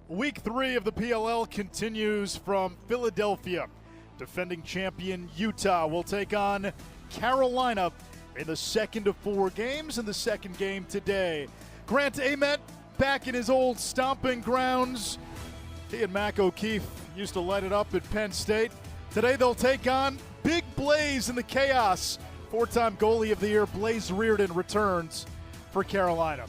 Week 3 of the PLL continues from Philadelphia. Defending champion Utah will take on Carolina in the second of 4 games, and the second game today. Grant Ament back in his old stomping grounds. He and Mac O'Keefe used to light it up at Penn State. Today they'll take on Big Blaze in the chaos. 4-time goalie of the year Blaze Reardon returns for Carolina.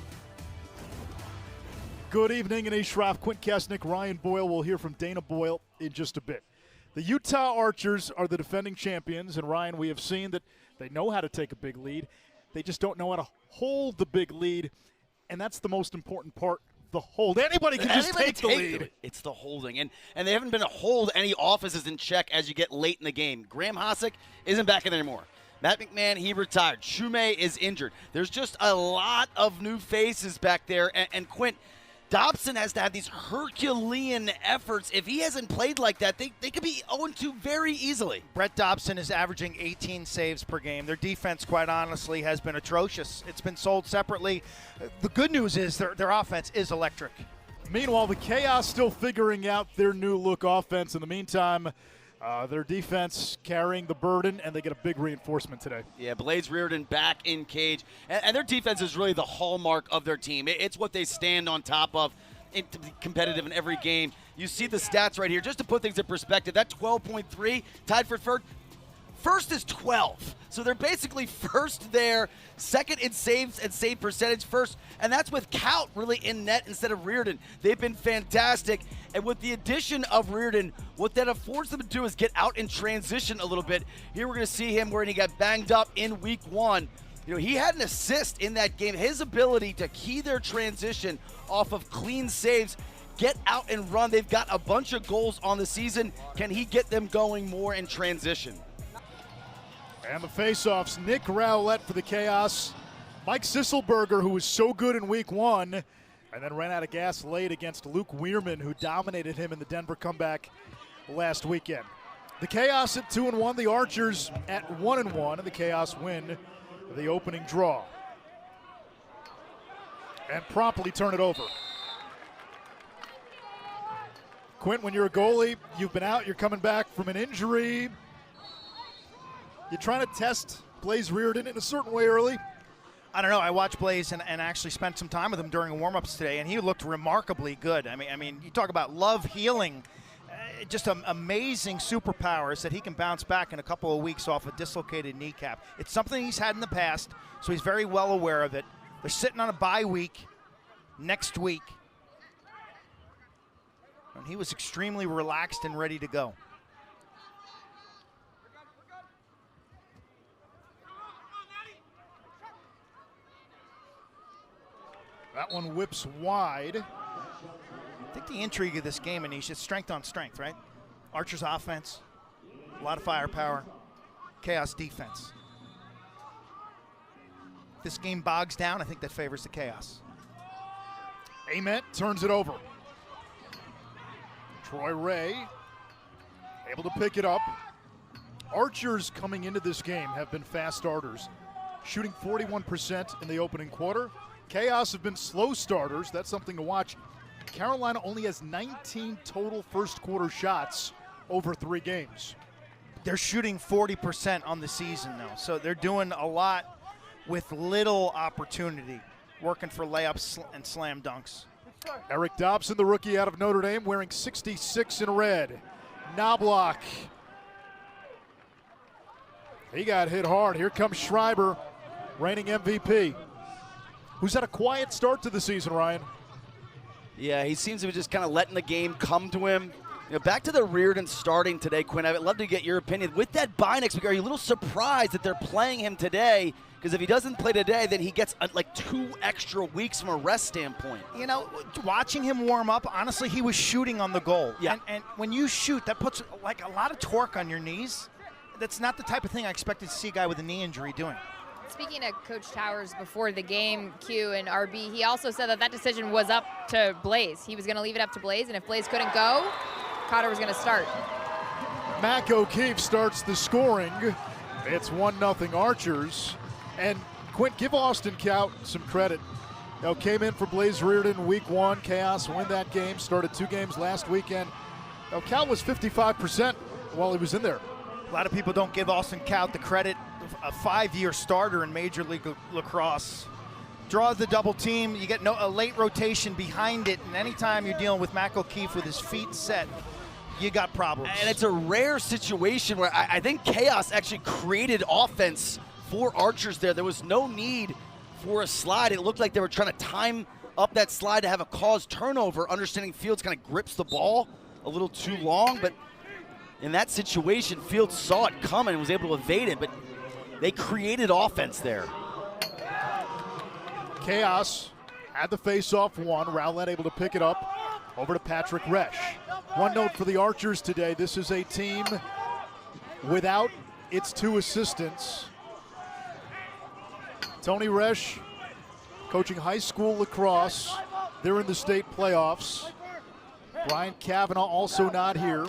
Good evening, Anish, Shroff, Quint, Kessenich, Ryan Boyle. We'll hear from Dana Boyle in just a bit. The Utah Archers are the defending champions, and Ryan, we have seen that they know how to take a big lead. They just don't know how to hold the big lead, and that's the most important part, the hold. Anybody can just take the lead. It's the holding, and they haven't been to hold any offenses in check as you get late in the game. Graham Hossack isn't back in there anymore. Matt McMahon, he retired. Shumay is injured. There's just a lot of new faces back there, and Quint, Dobson has to have these Herculean efforts. If he hasn't played like that, they could be 0-2 very easily. Brett Dobson is averaging 18 saves per game. Their defense, quite honestly, has been atrocious. It's been sold separately. The good news is their offense is electric. Meanwhile, the Chaos still figuring out their new look offense. In the meantime, their defense carrying the burden, and they get a big reinforcement today. Yeah, Blaze Reardon back in cage. And their defense is really the hallmark of their team. It's what they stand on top of to be competitive in every game. You see the stats right here. Just to put things in perspective, that 12.3 tied for third. First is 12. So they're basically first there, second in saves and save percentage first, and that's with Kaut really in net instead of Reardon. They've been fantastic, and with the addition of Reardon, what that affords them to do is get out in transition a little bit. Here we're going to see him where he got banged up in week 1. You know, he had an assist in that game. His ability to key their transition off of clean saves, get out and run. They've got a bunch of goals on the season. Can he get them going more in transition? And the face-offs, Nick Rowlett for the Chaos. Mike Sisselberger, who was so good in week 1, and then ran out of gas late against Luke Weirman, who dominated him in the Denver comeback last weekend. The Chaos at 2-1, the Archers at 1-1, and the Chaos win the opening draw. And promptly turn it over. Quint, when you're a goalie, you've been out, you're coming back from an injury. You trying to test Blaze Reardon in a certain way early? I don't know. I watched Blaze and actually spent some time with him during warm-ups today, and he looked remarkably good. I mean, you talk about love healing, just amazing superpowers that he can bounce back in a couple of weeks off a dislocated kneecap. It's something he's had in the past, so he's very well aware of it. They're sitting on a bye week next week, and he was extremely relaxed and ready to go. That one whips wide. I think the intrigue of this game, Anish, is strength on strength, right? Archer's offense, a lot of firepower, Chaos defense. If this game bogs down, I think that favors the Chaos. Ament turns it over. Troy Ray able to pick it up. Archers coming into this game have been fast starters, shooting 41% in the opening quarter. Chaos have been slow starters. That's something to watch. Carolina only has 19 total first quarter shots over 3 games. They're shooting 40% on the season, though, so they're doing a lot with little opportunity, working for layups and slam dunks. Eric Dobson, the rookie out of Notre Dame, wearing 66 in red. Knobloch. He got hit hard. Here comes Schreiber, reigning MVP. Who's had a quiet start to the season, Ryan? Yeah, he seems to be just kind of letting the game come to him. You know, back to the Reardon starting today, Quinn. I'd love to get your opinion. With that bye next week, are you a little surprised that they're playing him today? Because if he doesn't play today, then he gets like 2 extra weeks from a rest standpoint. You know, watching him warm up, honestly, he was shooting on the goal. Yeah. And when you shoot, that puts like a lot of torque on your knees. That's not the type of thing I expected to see a guy with a knee injury doing. Speaking to Coach Towers before the game, Q and RB, he also said that decision was up to Blaze. He was going to leave it up to Blaze, and if Blaze couldn't go, Cotter was going to start. Mac O'Keefe starts the scoring. It's 1-0 Archers. And Quint, give Austin Kaut some credit. Now came in for Blaze Reardon week 1. Chaos win that game. Started 2 games last weekend. Now Cal was 55% while he was in there. A lot of people don't give Austin Kaut the credit. A 5-year starter in Major League Lacrosse. Draws the double team. You get a late rotation behind it, and anytime you're dealing with Mac O'Keefe with his feet set, you got problems. And it's a rare situation where I think Chaos actually created offense for Archers there. There was no need for a slide. It looked like they were trying to time up that slide to have a cause turnover, understanding Fields kind of grips the ball a little too long, but in that situation, Fields saw it coming and was able to evade it, but they created offense there. Chaos had the face-off one. Rowlett able to pick it up. Over to Patrick Resch. One note for the Archers today. This is a team without its 2 assistants. Tony Resch, coaching high school lacrosse. They're in the state playoffs. Brian Kavanaugh also not here.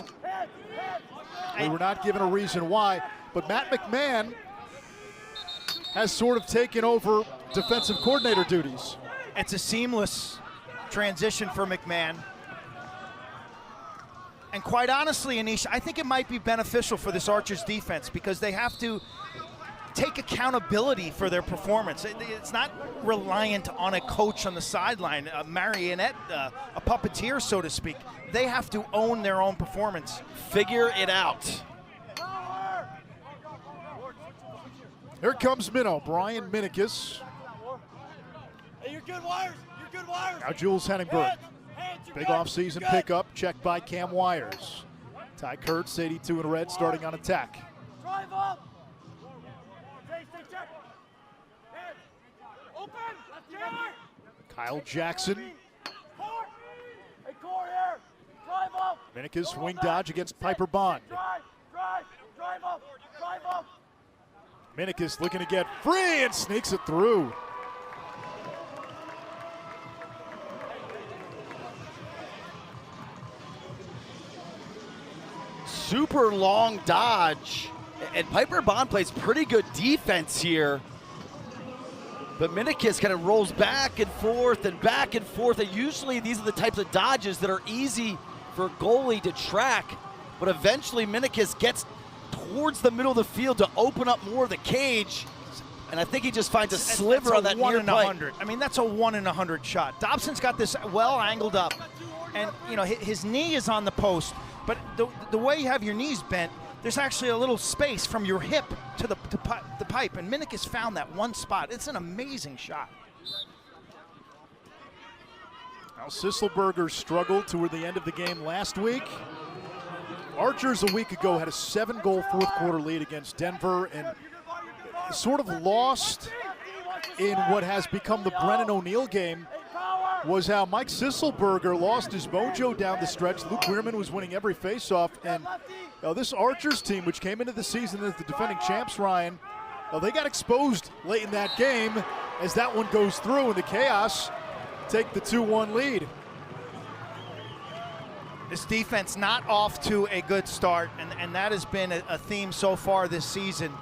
We were not given a reason why, but Matt McMahon has sort of taken over defensive coordinator duties. It's a seamless transition for McMahon. And quite honestly, Anish, I think it might be beneficial for this Archers defense because they have to take accountability for their performance. It's not reliant on a coach on the sideline, a marionette, a puppeteer, so to speak. They have to own their own performance. Figure it out. Here comes Minnow, Brian Minikis. Hey, you're good wires. You're good wires. Now Jules Henningberg. Big offseason pickup, checked by Cam Wires. Ty Kurtz, 82 in red, starting on attack. Drive up. Stay check. Head. Open. Kyle Jackson. Core. Hey, core here. Drive up. Minikis wing dodge against Piper Bond. Drive up. Drive up. Minikis looking to get free and sneaks it through. Super long dodge, and Piper Bond plays pretty good defense here. But Minikis kind of rolls back and forth, and usually these are the types of dodges that are easy for a goalie to track, but eventually Minikis gets towards the middle of the field to open up more of the cage, and I think he just finds a sliver on that near 1 in play. 100. I mean, that's a 1 in 100 shot. Dobson's got this well angled up, and you know his knee is on the post, but the way you have your knees bent, there's actually a little space from your hip to the pipe, and Minikis found that one spot. It's an amazing shot. Now Sisselberger struggled toward the end of the game last week. Archers a week ago had a 7-goal fourth quarter lead against Denver and sort of lost in what has become the Brennan O'Neill game was how Mike Sisselberger lost his mojo down the stretch. Luke Weirman was winning every faceoff, and this Archers team, which came into the season as the defending champs, Ryan, they got exposed late in that game as that one goes through, and the Chaos take the 2-1 lead. This defense not off to a good start, and that has been a theme so far this season.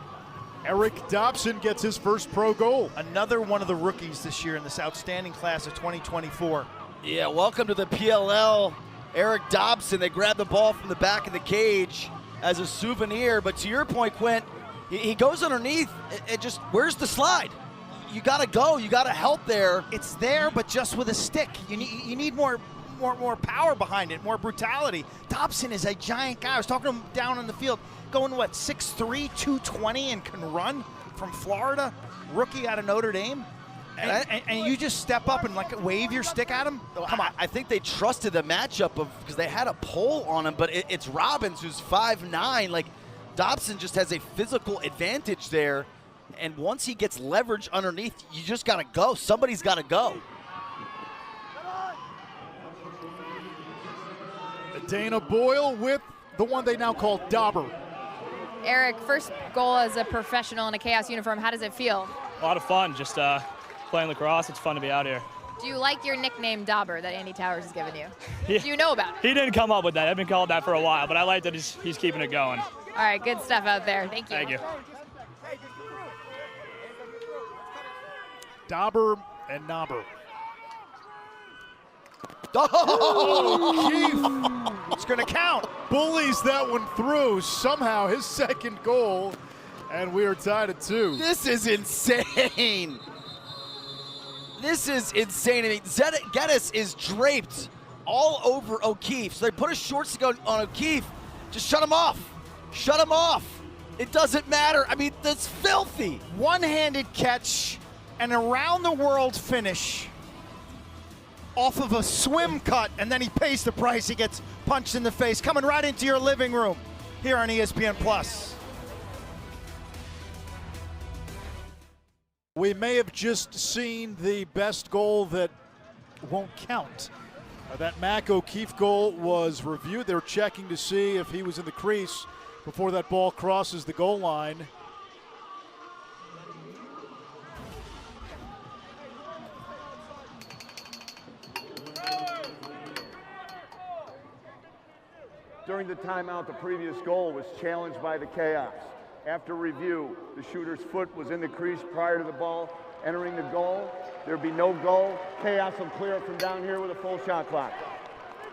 Eric Dobson gets his first pro goal. Another one of the rookies this year in this outstanding class of 2024. Yeah, welcome to the PLL. Eric Dobson, they grabbed the ball from the back of the cage as a souvenir, but to your point, Quint, he goes underneath, it just, where's the slide? You gotta go, you gotta help there. It's there, but just with a stick. You need more power behind it, more brutality. Dobson is a giant guy. I was talking to him down on the field, going what, 6'3", 220, and can run from Florida, rookie out of Notre Dame. And you just step up and like wave your stick at him? Come on. I think they trusted the matchup because they had a pole on him, but it's Robbins who's 5'9". Like, Dobson just has a physical advantage there, and once he gets leverage underneath, you just gotta go. Somebody's gotta go. Dana Boyle with the one they now call Dauber. Eric, first goal as a professional in a Chaos uniform. How does it feel? A lot of fun, just playing lacrosse. It's fun to be out here. Do you like your nickname Dauber that Andy Towers has given you? Yeah. Do you know about it? He didn't come up with that. I've been called that for a while, but I like that he's keeping it going. All right, good stuff out there. Thank you. Thank you. Dauber and Knobber. Oh, Keith, it's going to count. Bullies that one through. Somehow his second goal, and we are tied at 2. this is insane. This is insane. I mean, Geddes is draped all over O'Keefe. So they put a short stick on O'Keefe. Just shut him off. Shut him off. It doesn't matter. I mean, that's filthy. One-handed catch and around the world finish off of a swim cut, and then he pays the price. He gets punched in the face, coming right into your living room here on ESPN Plus. We may have just seen the best goal that won't count. That Mac O'Keefe goal was reviewed. They're checking to see if he was in the crease before that ball crosses the goal line. During the timeout, the previous goal was challenged by the Chaos. After review, the shooter's foot was in the crease prior to the ball entering the goal. There'd be no goal. Chaos will clear it from down here with a full shot clock.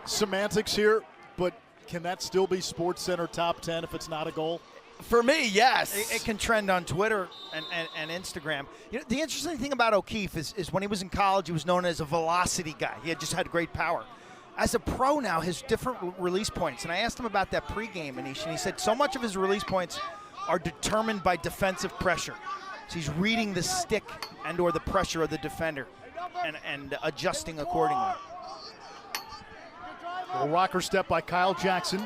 Semantics here, but can that still be SportsCenter top 10 if it's not a goal? For me, yes. It can trend on Twitter and Instagram. You know, the interesting thing about O'Keefe is when he was in college, he was known as a velocity guy. He had just had great power. As a pro now, his different release points, and I asked him about that pregame, Anish, and he said so much of his release points are determined by defensive pressure. So he's reading the stick and or the pressure of the defender and adjusting accordingly. A rocker step by Kyle Jackson,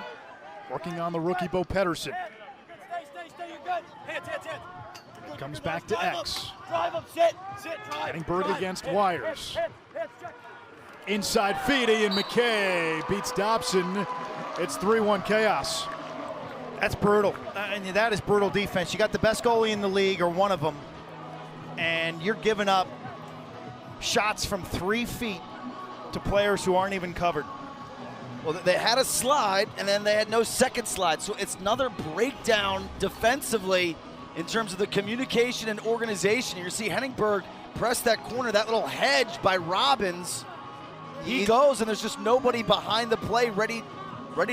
working on the rookie Bo Pedersen. Stay, you're good. Hit. Comes back to X. Drive him, sit, drive. Edinburgh drive. against Hit, Wires. hit, check. Inside Feedy, and McKay beats Dobson. It's 3-1 Chaos. That's brutal. And that is brutal defense. You got the best goalie in the league, or one of them, and you're giving up shots from 3 feet to players who aren't even covered. Well, they had a slide, and then they had no second slide. So it's another breakdown defensively in terms of the communication and organization. You see Henningberg press that corner, that little hedge by Robbins. He goes, and there's just nobody behind the play ready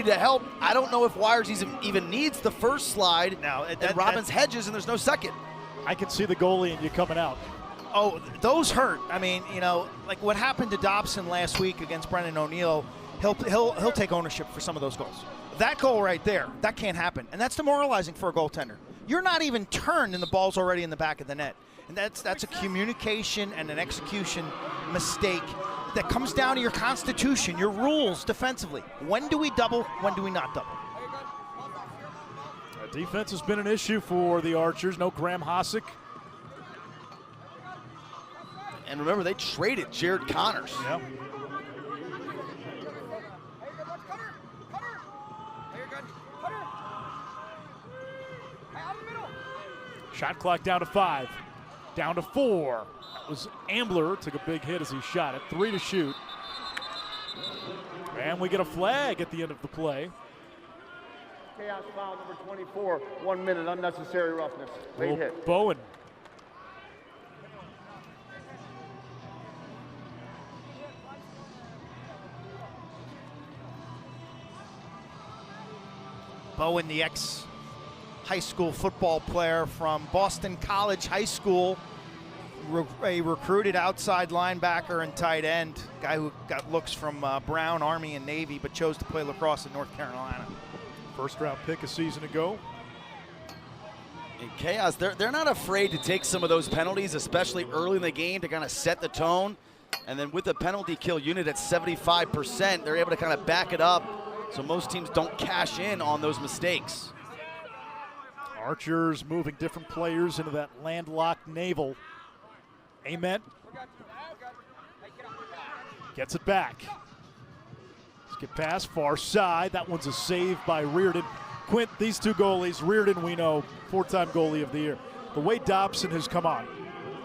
to help. I don't know if Wires even needs the first slide. Now, and Robbins hedges, and there's no second. I can see the goalie and you coming out. Oh, those hurt. I mean, you know, like what happened to Dobson last week against Brendan O'Neill, he'll take ownership for some of those goals. That goal right there, that can't happen. And that's demoralizing for a goaltender. You're not even turned and the ball's already in the back of the net. And that's a communication and an execution mistake that comes down to your constitution, your rules defensively. When do we double? When do we not double? Defense has been an issue for the Archers. No Graham Hossack. And remember, they traded Jared Connors. Yeah. Shot clock down to 5. Down to 4. That was Ambler. Took a big hit as he shot it. 3 to shoot. And we get a flag at the end of the play. Chaos foul number 24. 1 minute, unnecessary roughness. Late hit. Bowen. Bowen, the ex-high school football player from Boston College High School, a recruited outside linebacker and tight end, guy who got looks from Brown, Army, and Navy, but chose to play lacrosse in North Carolina. First round pick a season ago. In Chaos, they're not afraid to take some of those penalties, especially early in the game, to kind of set the tone. And then with the penalty kill unit at 75%, they're able to kind of back it up so most teams don't cash in on those mistakes. Archers moving different players into that landlocked naval. Ament gets it back. Skip pass, far side. That one's a save by Reardon. Quint, these two goalies, Reardon, we know, 4-time goalie of the year. The way Dobson has come on,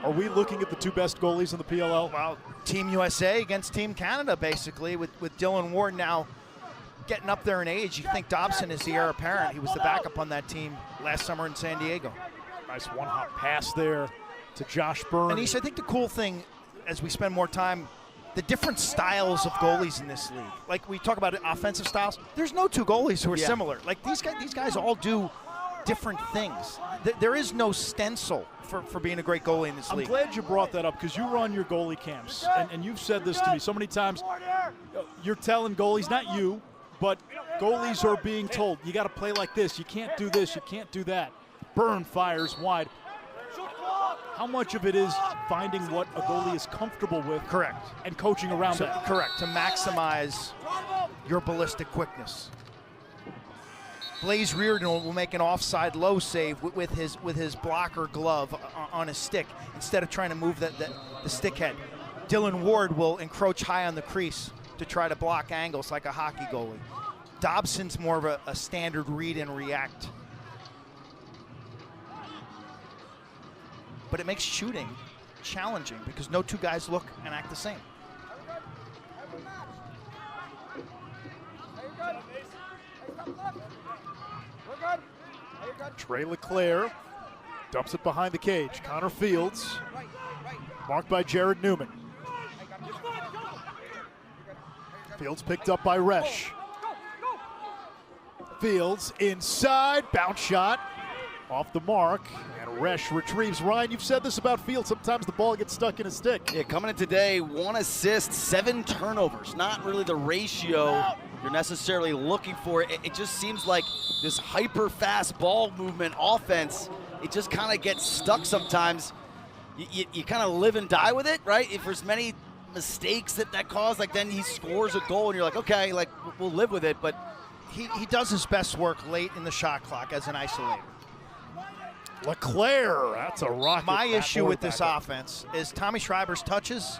are we looking at the 2 best goalies in the PLL? Well, Team USA against Team Canada, basically, with Dylan Ward now getting up there in age. You think Dobson is the heir apparent. He was the backup on that team last summer in San Diego. Nice one-hop pass there to Josh Byrne. Anish, I think the cool thing, as we spend more time the different styles of goalies in this league. Like we talk about offensive styles, there's no two goalies who are similar. Like these guys all do different things. There is no stencil for being a great goalie in this league. I'm glad you brought that up because you run your goalie camps, and you've said this to me so many times. You're telling goalies, not you, but goalies are being told, you got to play like this. You can't do this. You can't do that. Burn fires wide. How much of it is finding what a goalie is comfortable with? Correct. And coaching around that? Correct, to maximize your ballistic quickness. Blaze Reardon will make an offside low save with his blocker glove on his stick instead of trying to move the stick head. Dylan Ward will encroach high on the crease to try to block angles like a hockey goalie. Dobson's more of a standard read and react. But it makes shooting challenging because no two guys look and act the same. Trey LeClaire dumps it behind the cage. Connor Fields, marked by Jared Newman. Fields picked up by Resch. Fields inside, bounce shot off the mark, and Resch retrieves. Ryan, you've said this about Fields. Sometimes the ball gets stuck in his stick. Yeah, coming in today, 1 assist, 7 turnovers. Not really the ratio you're necessarily looking for. It just seems like this hyper-fast ball movement offense, it just kind of gets stuck sometimes. You kind of live and die with it, right? If there's many mistakes that cause, like then he scores a goal and you're like, okay, like we'll live with it, but he does his best work late in the shot clock as an isolator. LeClaire, that's a rocket. My issue with this offense is Tommy Schreiber's touches,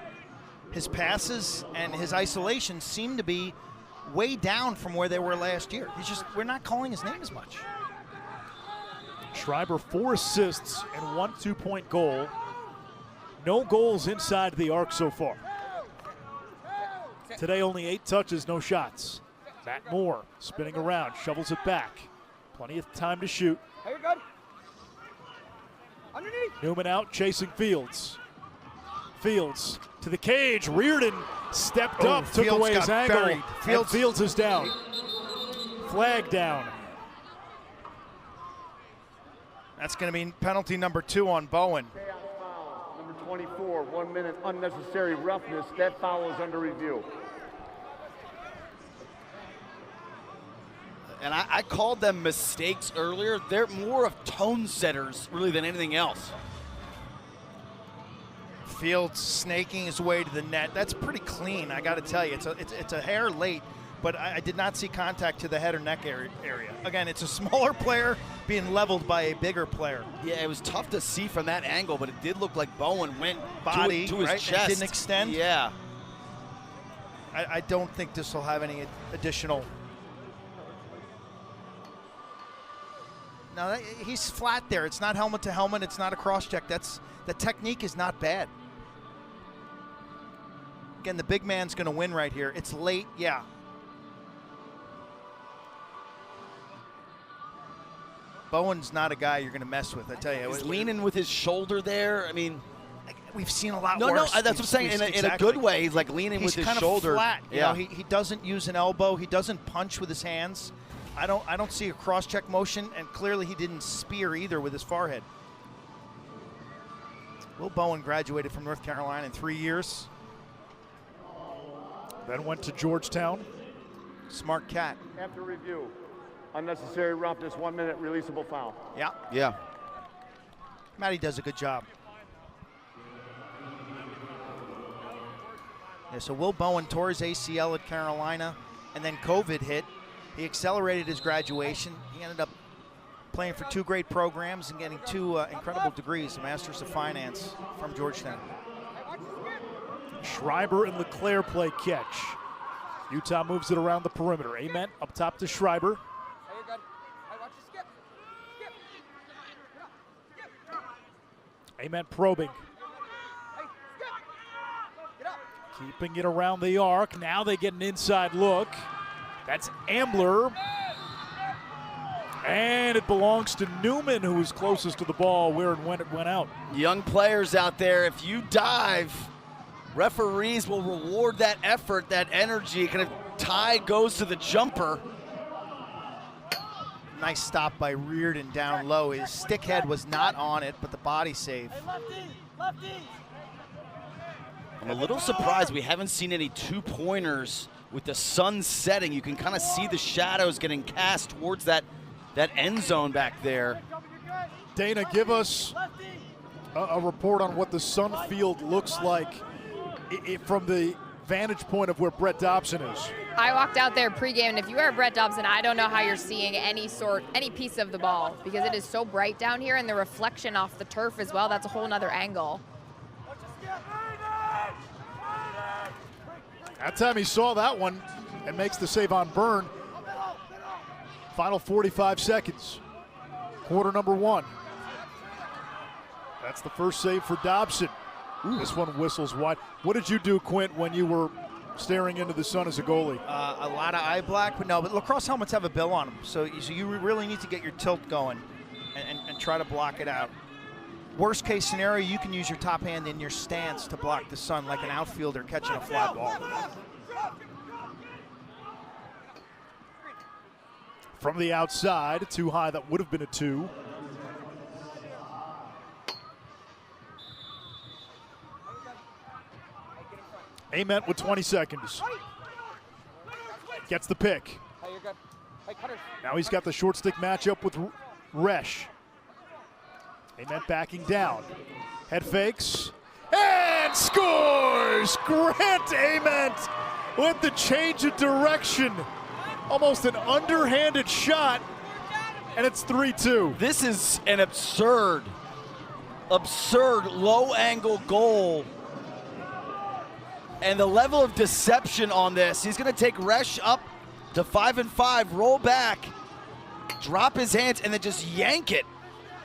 his passes, and his isolation seem to be way down from where they were last year. We're not calling his name as much. Schreiber 4 assists and 1 2-point goal. No goals inside the arc so far. Today only 8 touches, no shots. Matt Moore spinning around, shovels it back. Plenty of time to shoot. Newman out, chasing Fields. Fields to the cage. Reardon stepped up, took Fields away his angle. buried. Fields is down. Flag down. That's going to be penalty number 2 on Bowen. Number 24, 1 minute unnecessary roughness. That foul is under review. and I called them mistakes earlier. They're more of tone setters really than anything else. Fields snaking his way to the net. That's pretty clean, I got to tell you. It's a hair late, but I did not see contact to the head or neck area. Again, it's a smaller player being leveled by a bigger player. Yeah, it was tough to see from that angle, but it did look like Bowen went body to his right? chest. It didn't extend. Yeah. I don't think this will have any additional. No, he's flat there. It's not helmet to helmet. It's not a cross check. The technique is not bad. Again, the big man's going to win right here. It's late, yeah. Bowen's not a guy you're going to mess with, I tell you. He's leaning with his shoulder there. I mean, we've seen a lot worse. No, that's what I'm saying. In a good way, he's like leaning with his shoulder. He's kind of flat. Yeah. You know, he doesn't use an elbow. He doesn't punch with his hands. I don't see a cross-check motion, and clearly he didn't spear either with his forehead. Will Bowen graduated from North Carolina in 3 years. Then went to Georgetown. Smart cat. After review, unnecessary roughness, 1 minute releasable foul. Yeah. Yeah. Matty does a good job. Yeah, so Will Bowen tore his ACL at Carolina, and then COVID hit. He accelerated his graduation. He ended up playing for 2 great programs and getting 2 incredible degrees, a Master's of Finance from Georgetown. Schreiber and LeClaire play catch. Utah moves it around the perimeter. Ament up top to Schreiber. Ament probing. Keeping it around the arc. Now they get an inside look. That's Ambler. And it belongs to Newman, who was closest to the ball where and when it went out. Young players out there, if you dive, referees will reward that effort, that energy. Kind of tie goes to the jumper. Nice stop by Reardon down low. His stick head was not on it, but the body save. I'm a little surprised we haven't seen any two-pointers with the sun setting. You can kind of see the shadows getting cast towards that end zone back there. Dana, give us a report on what the Sun field looks like from the vantage point of where Brett Dobson is. I walked out there pregame, and if you are Brett Dobson, I don't know how you're seeing any piece of the ball, because it is so bright down here, and the reflection off the turf as well. That's a whole nother angle. That time he saw that one and makes the save on Byrne. Final 45 seconds. Quarter number 1. That's the first save for Dobson. This one whistles wide. What did you do, Quint, when you were staring into the sun as a goalie? A lot of eye black, but lacrosse helmets have a bill on them, so you really need to get your tilt going and try to block it out. Worst case scenario, you can use your top hand in your stance to block the sun like an outfielder catching a fly ball. From the outside, too high, that would have been a 2. Ament with 20 seconds. Gets the pick. Now he's got the short stick matchup with Resch. Ament backing down. Head fakes. And scores! Grant Ament with the change of direction. Almost an underhanded shot, and it's 3-2. This is an absurd low-angle goal. And the level of deception on this, he's going to take Resch up to 5-5, roll back, drop his hands, and then just yank it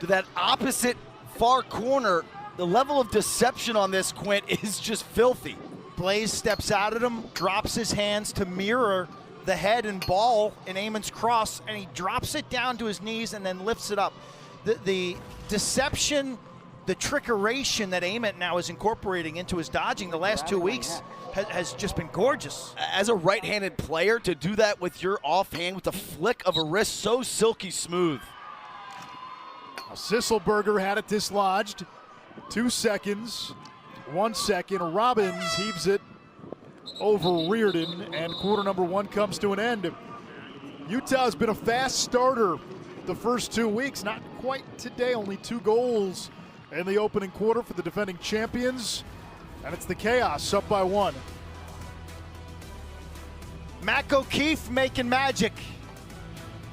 to that opposite far corner. The level of deception on this, Quint, is just filthy. Blaze steps out at him, drops his hands to mirror the head and ball in Ament's cross, and he drops it down to his knees and then lifts it up. The deception, the trickeration that Ament now is incorporating into his dodging the last 2 weeks has just been gorgeous. As a right-handed player, to do that with your offhand with the flick of a wrist so silky smooth. Sisselberger had it dislodged. 2 seconds, 1 second. Robbins heaves it over Reardon, and quarter number 1 comes to an end. Utah's been a fast starter the first 2 weeks. Not quite today, only 2 goals in the opening quarter for the defending champions. And it's the Chaos up by 1. Mac O'Keefe making magic.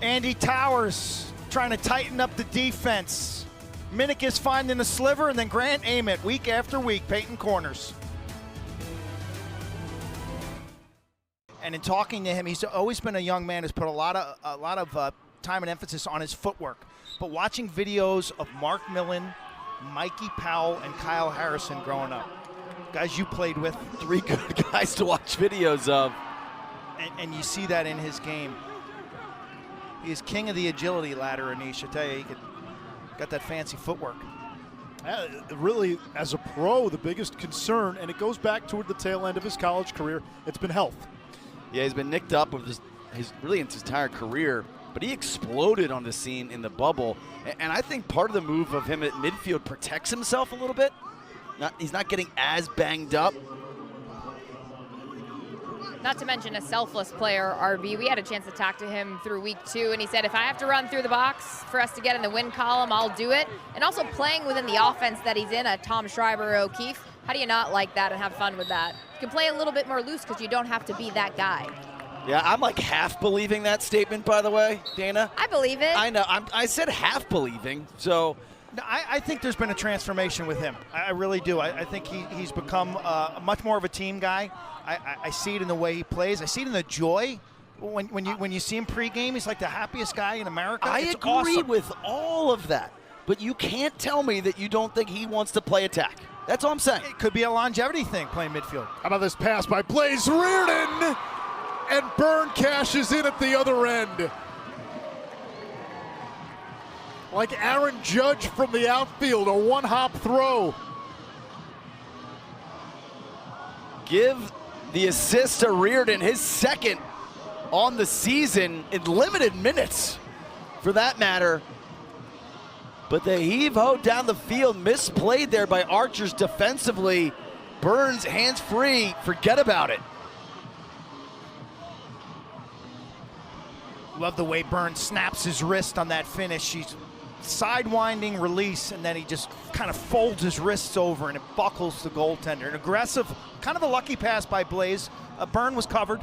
Andy Towers trying to tighten up the defense. Minnick is finding a sliver, and then Grant Ament week after week painting corners. And in talking to him, he's always been a young man who's put a lot of time and emphasis on his footwork. But watching videos of Mark Millen, Mikey Powell, and Kyle Harrison growing up, guys you played with. 3 good guys to watch videos of. And you see that in his game. He is king of the agility ladder, Anish. I tell you, he got that fancy footwork. Really, as a pro, the biggest concern, and it goes back toward the tail end of his college career, it's been health. Yeah, he's been nicked up with his really his entire career, but he exploded on the scene in the bubble. And I think part of the move of him at midfield protects himself a little bit. He's not getting as banged up. Not to mention a selfless player, RB. We had a chance to talk to him through week 2, and he said, if I have to run through the box for us to get in the win column, I'll do it. And also playing within the offense that he's in, a Tom Schreiber or O'Keefe, how do you not like that and have fun with that? You can play a little bit more loose because you don't have to be that guy. Yeah, I'm like half believing that statement, by the way, Dana. I believe it. I know. I said half believing, so. No, I think there's been a transformation with him. I really do. I think he's become much more of a team guy. I see it in the way he plays. I see it in the joy. When you see him pregame, he's like the happiest guy in America. I agree awesome. with all of that, but you can't tell me that you don't think he wants to play attack. That's all I'm saying. It could be a longevity thing, playing midfield. How about this pass by Blaze Reardon? And Byrne cashes in at the other end. Like Aaron Judge from the outfield, a one-hop throw. give the assist to Reardon, his second on the season in limited minutes, for that matter. But the heave-ho down the field, misplayed there by Archers defensively. Burns hands free, forget about it. Love the way Burns snaps his wrist on that finish. He's sidewinding release, and then he just kind of folds his wrists over, and it buckles the goaltender. An aggressive, kind of a lucky pass by Blaze. Burn was covered.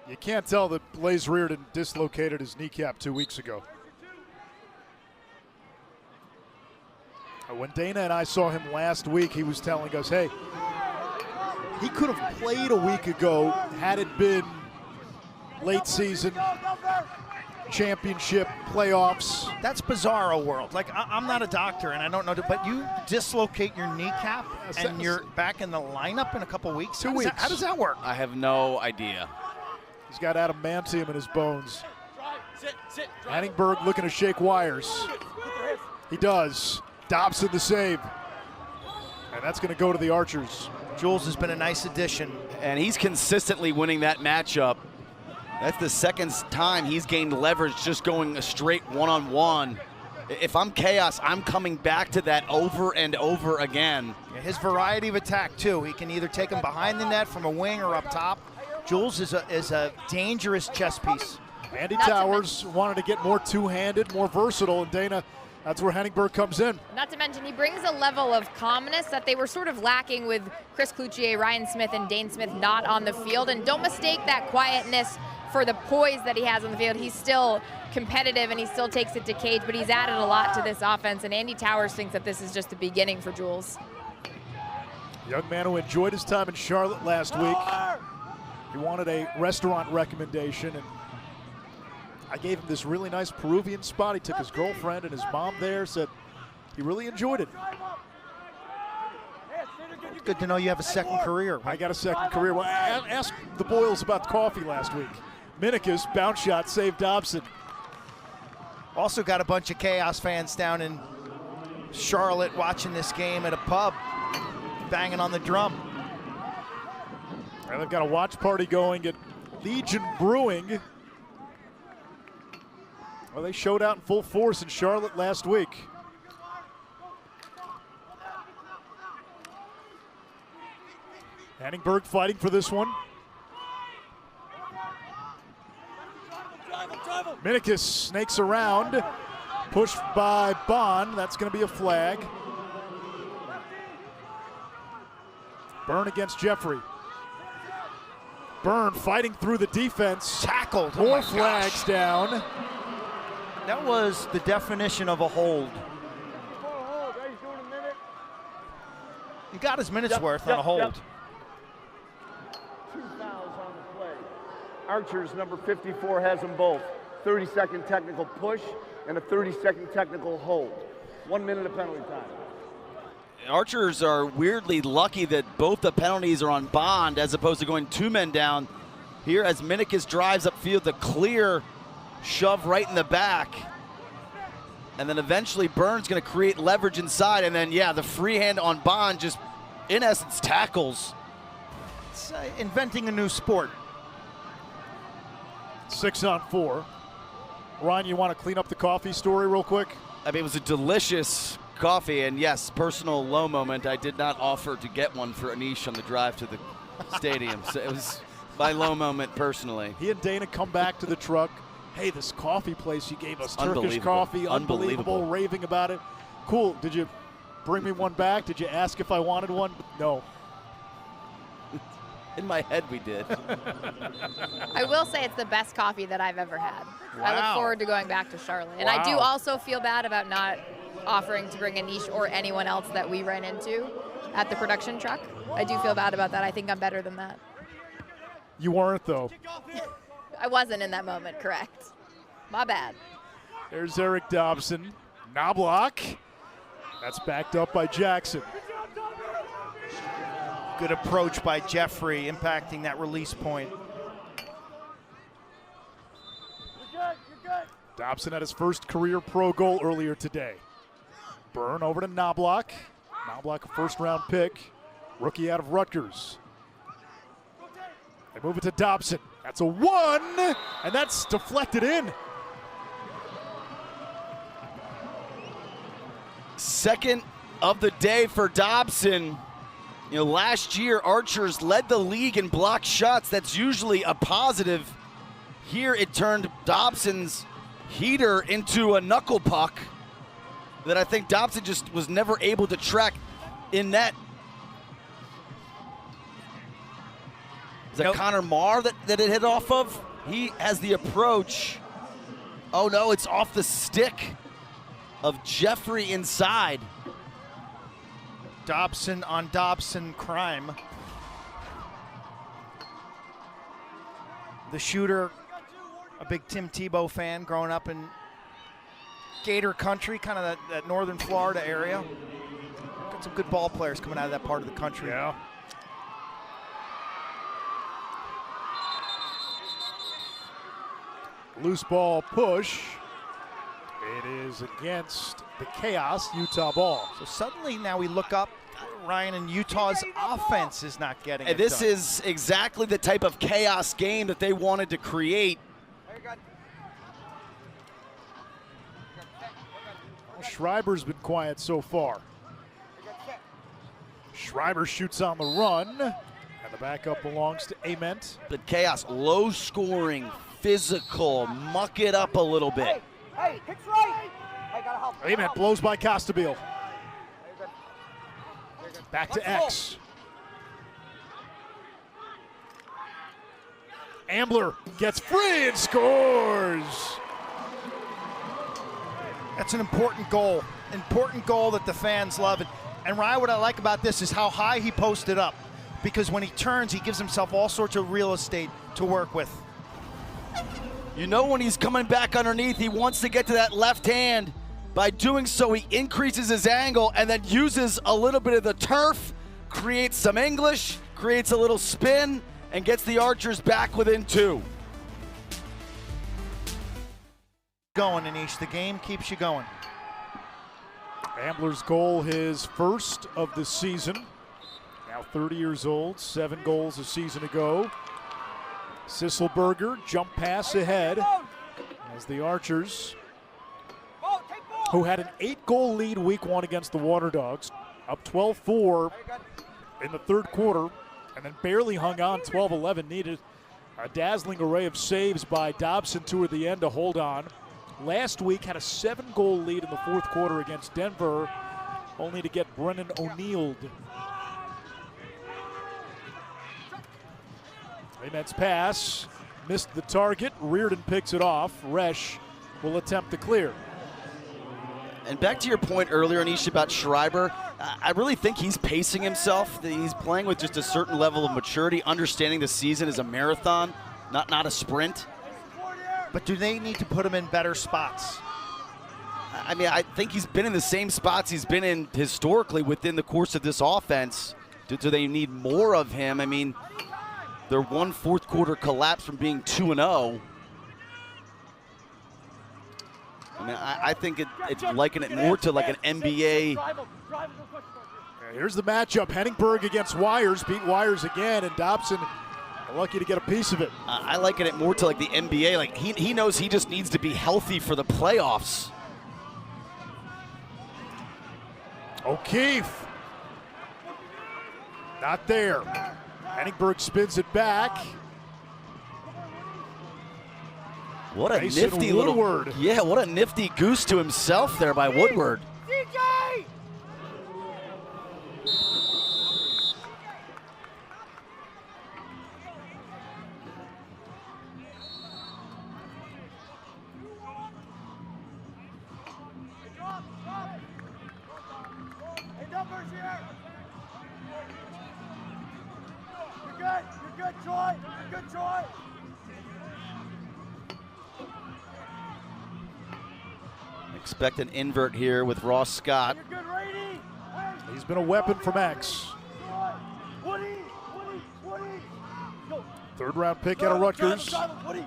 You can't tell that Blaze Reardon dislocated his kneecap 2 weeks ago. When Dana and I saw him last week, he was telling us, hey, he could have played a week ago had it been late season, championship, playoffs. That's bizarro world. Like, I'm not a doctor, and I don't know, but you dislocate your kneecap, and you're back in the lineup in a couple weeks? 2 weeks. How does that work? I have no idea. He's got adamantium in his bones. Hanningberg looking to shake wires. He does. Dobson the save. And that's going to go to the Archers. Jules has been a nice addition. And he's consistently winning that matchup. That's the second time he's gained leverage just going a straight one-on-one. If I'm Chaos, I'm coming back to that over and over again. Yeah, his variety of attack, too. He can either take him behind the net from a wing or up top. Jules is a dangerous chess piece. Andy Towers wanted to get more two-handed, more versatile, and Dana, that's where Hanningberg comes in. Not to mention, he brings a level of calmness that they were sort of lacking with Chris Cloutier, Ryan Smith, and Dane Smith not on the field. And don't mistake that quietness for the poise that he has on the field. He's still competitive and he still takes it to cage, but he's added a lot to this offense. And Andy Towers thinks that this is just the beginning for Jules. Young man who enjoyed his time in Charlotte last week. He wanted a restaurant recommendation, and I gave him this really nice Peruvian spot. He took his girlfriend and his mom there, said he really enjoyed it. It's good to know you have a second career. I got a second career. Well, ask the Boyles about the coffee last week. Minikus, bounce shot, saved Dobson. Also got a bunch of Chaos fans down in Charlotte watching this game at a pub, banging on the drum. And they've got a watch party going at Legion Brewing. Well, they showed out in full force in Charlotte last week. Hanningberg fighting for this one. Minikus snakes around, pushed by Bond. That's going to be a flag. Byrne against Jeffrey. Byrne fighting through the defense. Tackled. More flags down. That was the definition of a hold. He got his minutes worth on a hold. 2 fouls on the play. Archers number 54 has them both. 30-second technical push and a 30-second technical hold. 1 minute of penalty time. Archers are weirdly lucky that both the penalties are on Bond as opposed to going 2 men down here as Minikus drives upfield, the clear shove right in the back. And then eventually Burns going to create leverage inside, and then, yeah, the free hand on Bond just, in essence, tackles. It's inventing a new sport. 6-on-4. Ryan, you want to clean up the coffee story real quick? I mean, it was a delicious coffee, and yes, personal low moment. I did not offer to get one for Anish on the drive to the stadium. So it was my low moment personally. He and Dana come back to the truck. Hey, this coffee place you gave us, Turkish Unbelievable. coffee, Unbelievable. raving about it. Cool, did you bring me one back? Did you ask if I wanted one? No. In my head, we did. I will say it's the best coffee that I've ever had. I look forward to going back to Charlotte. And I do also feel bad about not offering to bring Anish or anyone else that we ran into at the production truck. I do feel bad about that. I think I'm better than that. You weren't, though. I wasn't in that moment, correct. My bad. There's Eric Dobson. Knobloch. That's backed up by Jackson. Good approach by Jeffrey, impacting that release point. Dobson had his first career pro goal earlier today. Byrne over to Knobloch. Knobloch, a first-round pick. rookie out of Rutgers. They move it to Dobson. That's a 1, and that's deflected in. Second of the day for Dobson. You know, last year, Archers led the league in blocked shots. That's usually a positive. Here, it turned Dobson's heater into a knuckle puck that I think Dobson just was never able to track in net. Is that Connor Marr that it hit off of? He has the approach. Oh no, it's off the stick of Jeffrey inside. Dobson on Dobson crime. The shooter, a big Tim Tebow fan growing up in Gator country, kind of that northern Florida area. Got some good ball players coming out of that part of the country. Yeah. Loose ball push. It is against the Chaos, Utah ball. So suddenly now we look up, Ryan, and Utah's offense is not getting it This done. is exactly the type of chaos game that they wanted to create. Well, Schreiber's been quiet so far. Schreiber shoots on the run, and the backup belongs to Ament. But chaos, low scoring, physical, muck it up a little bit. Hey, kicks right. I gotta help. Ament blows by Costabile. Back to X. Ambler gets free and scores. That's an important goal that the fans love. And Ryan, what I like about this is how high he posted up, because when he turns, he gives himself all sorts of real estate to work with. You know when he's coming back underneath, he wants to get to that left hand. By doing so, he increases his angle and then uses a little bit of the turf, creates some English, creates a little spin, and gets the Archers back within 2. Going, Anish, the game keeps you going. Ambler's goal, his first of the season. Now 30 years old, 7 goals a season ago. Sisselberger, jump pass ahead as the Archers, who had an 8-goal lead week 1 against the Water Dogs, up 12-4 in the third quarter, and then barely hung on 12-11, needed a dazzling array of saves by Dobson toward the end to hold on. Last week had a 7-goal lead in the fourth quarter against Denver, only to get Brennan O'Neill'd. Ament's pass missed the target. Reardon picks it off. Resch will attempt to clear. And back to your point earlier, Anish, about Schreiber, I really think he's pacing himself. He's playing with just a certain level of maturity, understanding the season is a marathon, not a sprint. But do they need to put him in better spots? I mean, I think he's been in the same spots he's been in historically within the course of this offense. Do they need more of him? I mean, they're 1 fourth quarter collapse from being 2-0. I mean, I think it's liken it more to like an NBA. Here's the matchup. Henningberg against Wires. Beat Wires again, and Dobson lucky to get a piece of it. I liken it more to like the NBA. Like he knows he just needs to be healthy for the playoffs. O'Keefe. Not there. Henningberg spins it back. What a Mason nifty Woodward. little, yeah, what a nifty goose to himself there by Woodward. DJ! Hey, numbers here! You're good, Troy! You're good, Troy! Expect an invert here with Ross Scott. You're good, Rady! He's been a weapon from X. Woody! Go. Third round pick out of Rutgers. Woody!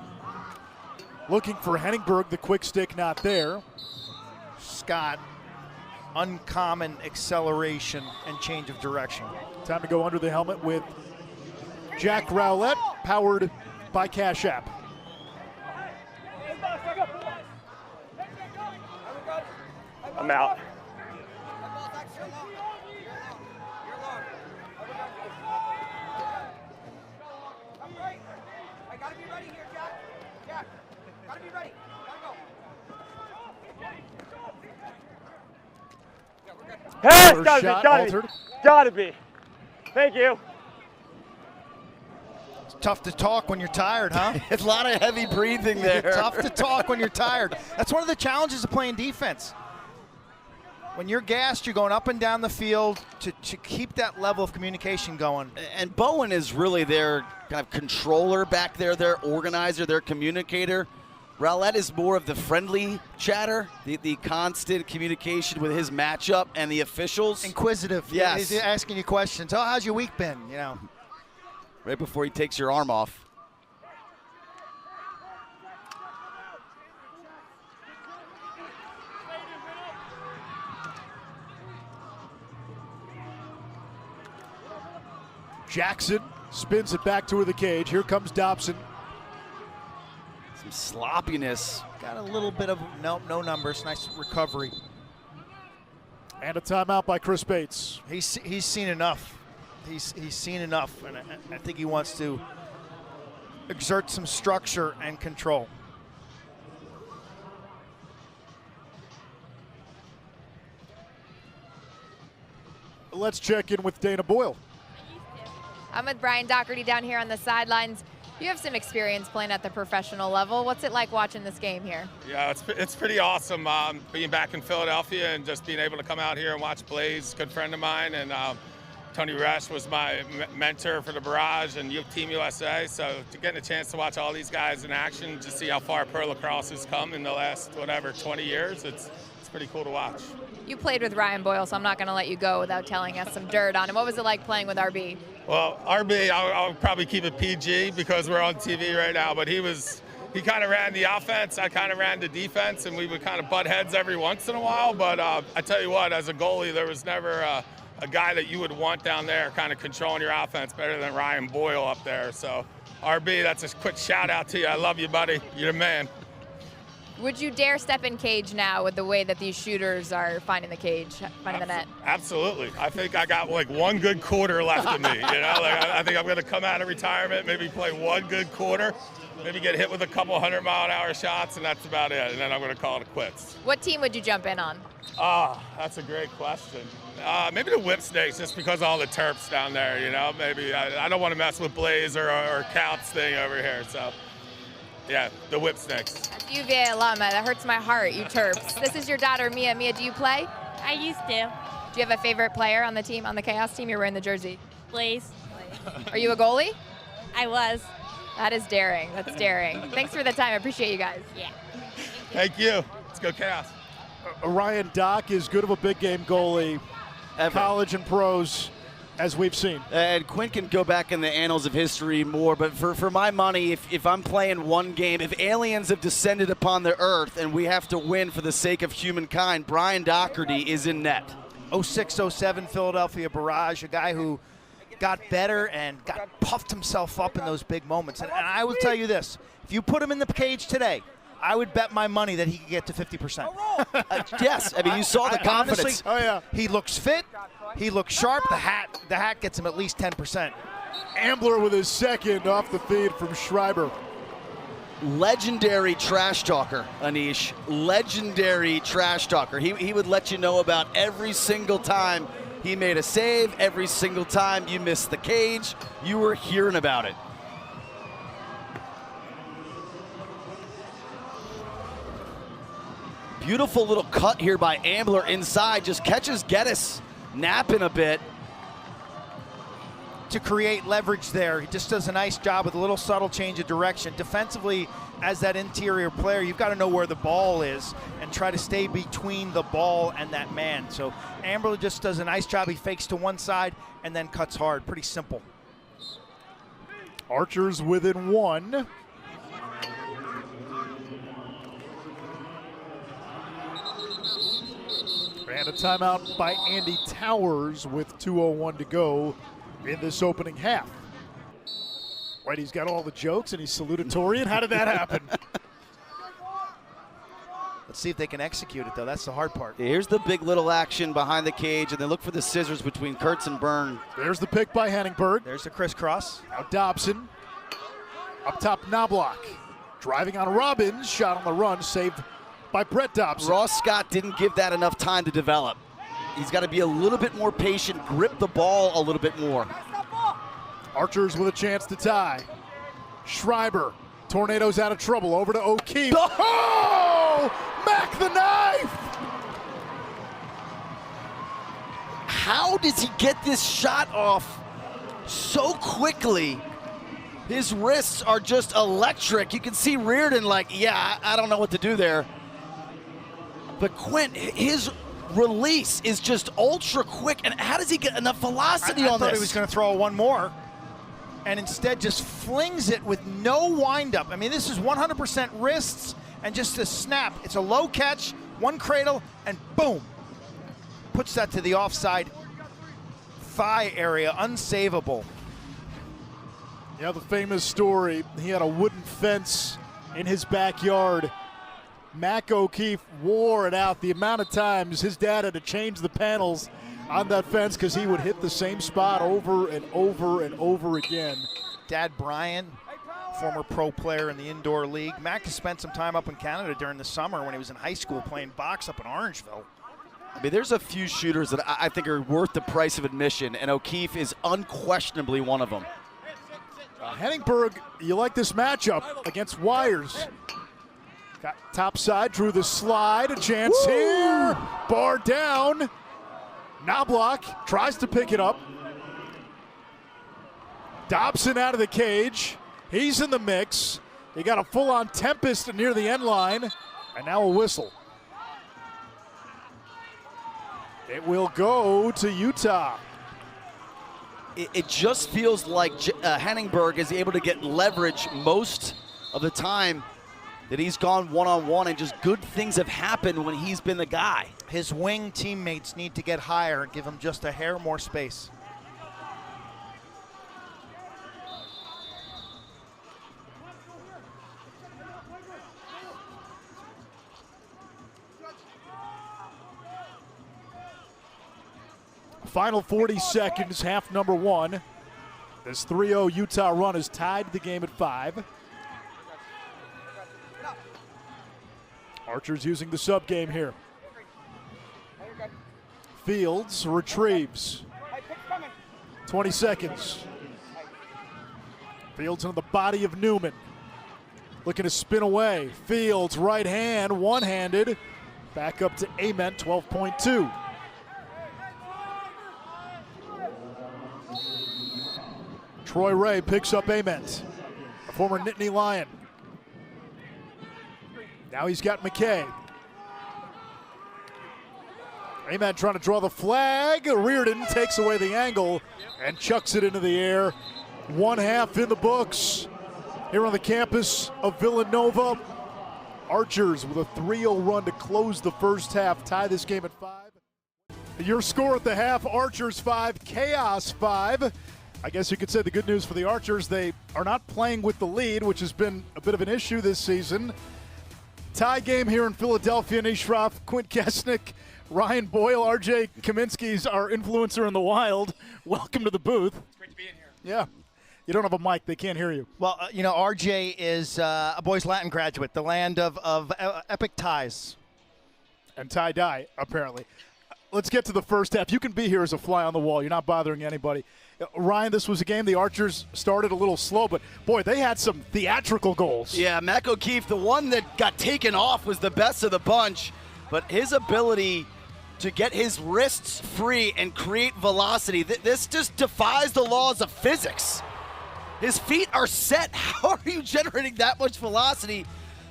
Looking for Henningberg, the quick stick not there. Scott uncommon acceleration and change of direction. Time to go under the helmet with Jack Rowlett, powered by Cash App. I'm out. Hey, it's gotta be. Thank you. It's tough to talk when you're tired, huh? It's a lot of heavy breathing there. Tough to talk when you're tired. That's one of the challenges of playing defense. When you're gassed, you're going up and down the field to keep that level of communication going. And Bowen is really their kind of controller back there, their organizer, their communicator. Rowlett is more of the friendly chatter, the constant communication with his matchup and the officials. Inquisitive. Yes. He's asking you questions. Oh, how's your week been? You know. Right before he takes your arm off. Jackson spins it back toward the cage. Here comes Dobson. Some sloppiness. Got a little bit of no numbers. Nice recovery. And a timeout by Chris Bates. He's seen enough. He's seen enough, and I think he wants to exert some structure and control. Let's check in with Dana Boyle. I'm with Brian Doherty down here on the sidelines. You have some experience playing at the professional level. What's it like watching this game here? Yeah, it's pretty awesome being back in Philadelphia and just being able to come out here and watch Blaze, good friend of mine, and Tony Resch was my mentor for the Barrage and Team USA. So getting a chance to watch all these guys in action, to see how far pro lacrosse has come in the last 20 years, it's pretty cool to watch. You played with Ryan Boyle, so I'm not going to let you go without telling us some dirt on him. What was it like playing with RB? Well, RB, I'll probably keep it PG because we're on TV right now, but he kind of ran the offense, I kind of ran the defense, and we would kind of butt heads every once in a while. But I tell you what, as a goalie, there was never a guy that you would want down there kind of controlling your offense better than Ryan Boyle up there. So, RB, that's a quick shout out to you. I love you, buddy. You're the man. Would you dare step in cage now with the way that these shooters are finding the cage, finding the net? Absolutely. I think I got like one good quarter left in me. I think I'm going to come out of retirement, maybe play one good quarter, maybe get hit with a couple 100-mile-an-hour shots, and that's about it. And then I'm going to call it quits. What team would you jump in on? That's a great question. Maybe the Whip Snakes, just because of all the Terps down there. Maybe I don't want to mess with Blaze or Couts thing over here. So. Yeah, the Whip Snakes. As UVA alum, that hurts my heart, you Terps. This is your daughter, Mia. Mia, do you play? I used to. Do you have a favorite player on the team, on the Chaos team? You're wearing the jersey. Blaze. Are you a goalie? I was. That is daring. That's daring. Thanks for the time. I appreciate you guys. Yeah. Thank you. Let's go Chaos. Ryan Dock is good of a big game goalie, college and pros, as we've seen. And Quint can go back in the annals of history more, but for my money, if I'm playing one game, if aliens have descended upon the earth and we have to win for the sake of humankind, Brian Doherty is in net. 06-07 Philadelphia Barrage, a guy who got better and puffed himself up in those big moments. And I will tell you this, if you put him in the cage today, I would bet my money that he could get to 50%. Yes, I mean, you saw the confidence. Honestly, he looks fit. He looks sharp. The hat gets him at least 10%. Ambler with his second off the feed from Schreiber. Legendary trash talker, Anish. Legendary trash talker. He would let you know about every single time he made a save, every single time you missed the cage. You were hearing about it. Beautiful little cut here by Ambler inside. Just catches Geddes napping a bit. To create leverage there. He just does a nice job with a little subtle change of direction. Defensively, as that interior player, you've got to know where the ball is and try to stay between the ball and that man. So Ambler just does a nice job. He fakes to one side and then cuts hard. Pretty simple. Archers within one. And a And a timeout by Andy Towers with 2:01 to go in this opening half. Whitey's got all the jokes and he's salutatorian. How did that happen? Let's see if they can execute it, though. That's the hard part. Here's the big little action behind the cage, and they look for the scissors between Kurtz and Byrne. There's the pick by Henningberg. There's the crisscross. Now Dobson. Up top, Knobloch. Driving on Robbins. Shot on the run, saved by Brett Dobson. Ross Scott didn't give that enough time to develop. He's got to be a little bit more patient, grip the ball a little bit more. Archers with a chance to tie. Schreiber. Tornadoes out of trouble. Over to O'Keefe. Oh! Mac the knife! How does he get this shot off so quickly? His wrists are just electric. You can see Reardon like, yeah, I don't know what to do there. But Quint, his release is just ultra quick. And how does he get enough velocity on this? I thought he was going to throw one more, and instead just flings it with no windup. I mean, this is 100% wrists and just a snap. It's a low catch, one cradle, and boom. Puts that to the offside thigh area, unsavable. Yeah, the famous story, he had a wooden fence in his backyard. Mac O'Keefe wore it out the amount of times his dad had to change the panels on that fence because he would hit the same spot over and over and over again. Dad Brian, former pro player in the indoor league. Mac has spent some time up in Canada during the summer when he was in high school playing box up in Orangeville. I mean, there's a few shooters that I think are worth the price of admission, and O'Keefe is unquestionably one of them. Henningberg, you like this matchup against Wires. Got top side, drew the slide, a chance here. Bar down. Knobloch tries to pick it up. Dobson out of the cage. He's in the mix. He got a full-on tempest near the end line, and now a whistle. It will go to Utah. It just feels like Henningberg is able to get leverage most of the time that he's gone one-on-one, and just good things have happened when he's been the guy. His wing teammates need to get higher and give him just a hair more space. Final 40 seconds, half number one. This 3-0 Utah run has tied the game at 5. Archers using the sub game here. Fields retrieves. 20 seconds. Fields into the body of Newman. Looking to spin away. Fields right hand, one-handed. Back up to Ament, 12.2. Troy Ray picks up Ament, a former Nittany Lion. Now he's got McKay. Ament trying to draw the flag. Reardon takes away the angle and chucks it into the air. 1/2 in the books here on the campus of Villanova. Archers with a 3-0 run to close the first half, tie this game at 5. Your score at the half, Archers 5, Chaos 5. I guess you could say the good news for the Archers, they are not playing with the lead, which has been a bit of an issue this season. Tie game here in Philadelphia. Anish, Shroff, Quint, Kessenich, Ryan Boyle, RJ Kaminsky's our influencer in the wild. Welcome to the booth. It's great to be in here. Yeah. You don't have a mic. They can't hear you. Well, you know, RJ is a boys Latin graduate, the land of epic ties. And tie-dye, apparently. Let's get to the first half. You can be here as a fly on the wall. You're not bothering anybody. Ryan, this was a game the Archers started a little slow, but, boy, they had some theatrical goals. Yeah, Mac O'Keefe, the one that got taken off, was the best of the bunch, but his ability to get his wrists free and create velocity, this just defies the laws of physics. His feet are set. How are you generating that much velocity?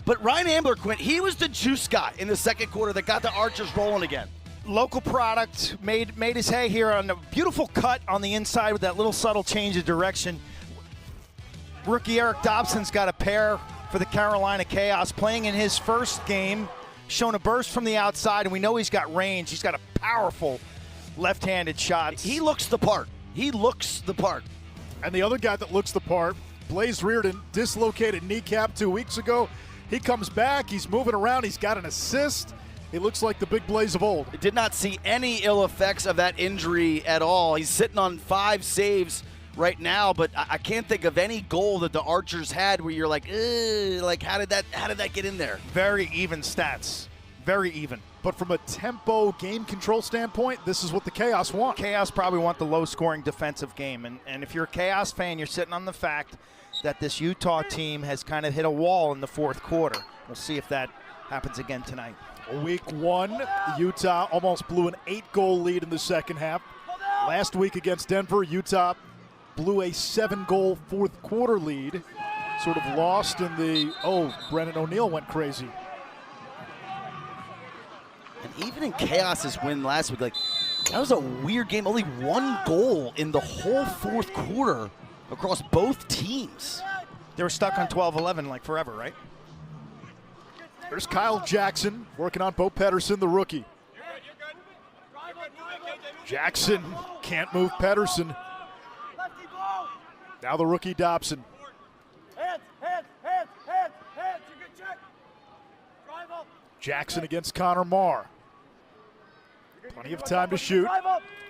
But Ryan Ambler, Quint, he was the juice guy in the second quarter that got the Archers rolling again. Local product, made his hay here on a beautiful cut on the inside with that little subtle change of direction. Rookie Eric Dobson's got a pair for the Carolina Chaos, playing in his first game shown a burst from the outside, and we know he's got range. He's got a powerful left-handed shot. He looks the part. He looks the part. And the other guy that looks the part, Blaze Reardon, dislocated kneecap 2 weeks ago. He comes back. He's moving around. He's got an assist. He looks like the big Blaze of old. Did not see any ill effects of that injury at all. He's sitting on 5 saves right now, but I can't think of any goal that the Archers had where you're like, how did that get in there? Very even stats. Very even. But from a tempo game control standpoint, this is what the Chaos want. Chaos probably want the low-scoring defensive game. And if you're a Chaos fan, you're sitting on the fact that this Utah team has kind of hit a wall in the fourth quarter. We'll see if that happens again tonight. Week 1, Utah almost blew an 8-goal lead in the second half. Last week against Denver, Utah blew a 7-goal fourth quarter lead. Sort of lost in the, Brennan O'Neill went crazy. And even in Chaos's win last week, that was a weird game. Only 1 goal in the whole fourth quarter across both teams. They were stuck on 12-11 forever, right? There's Kyle Jackson working on Bo Pettersson, the rookie. Jackson can't move Pettersson. Now the rookie Dobson. Hands, you good check. Drive up. Jackson against Connor Marr. Plenty of time to shoot.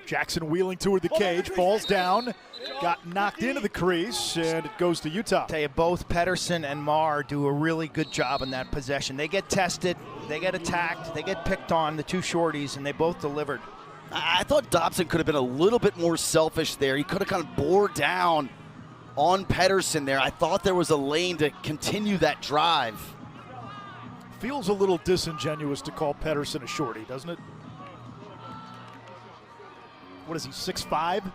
Jackson wheeling toward the cage, falls down, got knocked into the crease, and it goes to Utah. Tell you, both Pettersson and Marr do a really good job in that possession. They get tested, they get attacked, they get picked on, the two shorties, and they both delivered. I thought Dobson could have been a little bit more selfish there. He could have kind of bore down on Pettersson there. I thought there was a lane to continue that drive. Feels a little disingenuous to call Pettersson a shorty, doesn't it? What is he, 6'5"?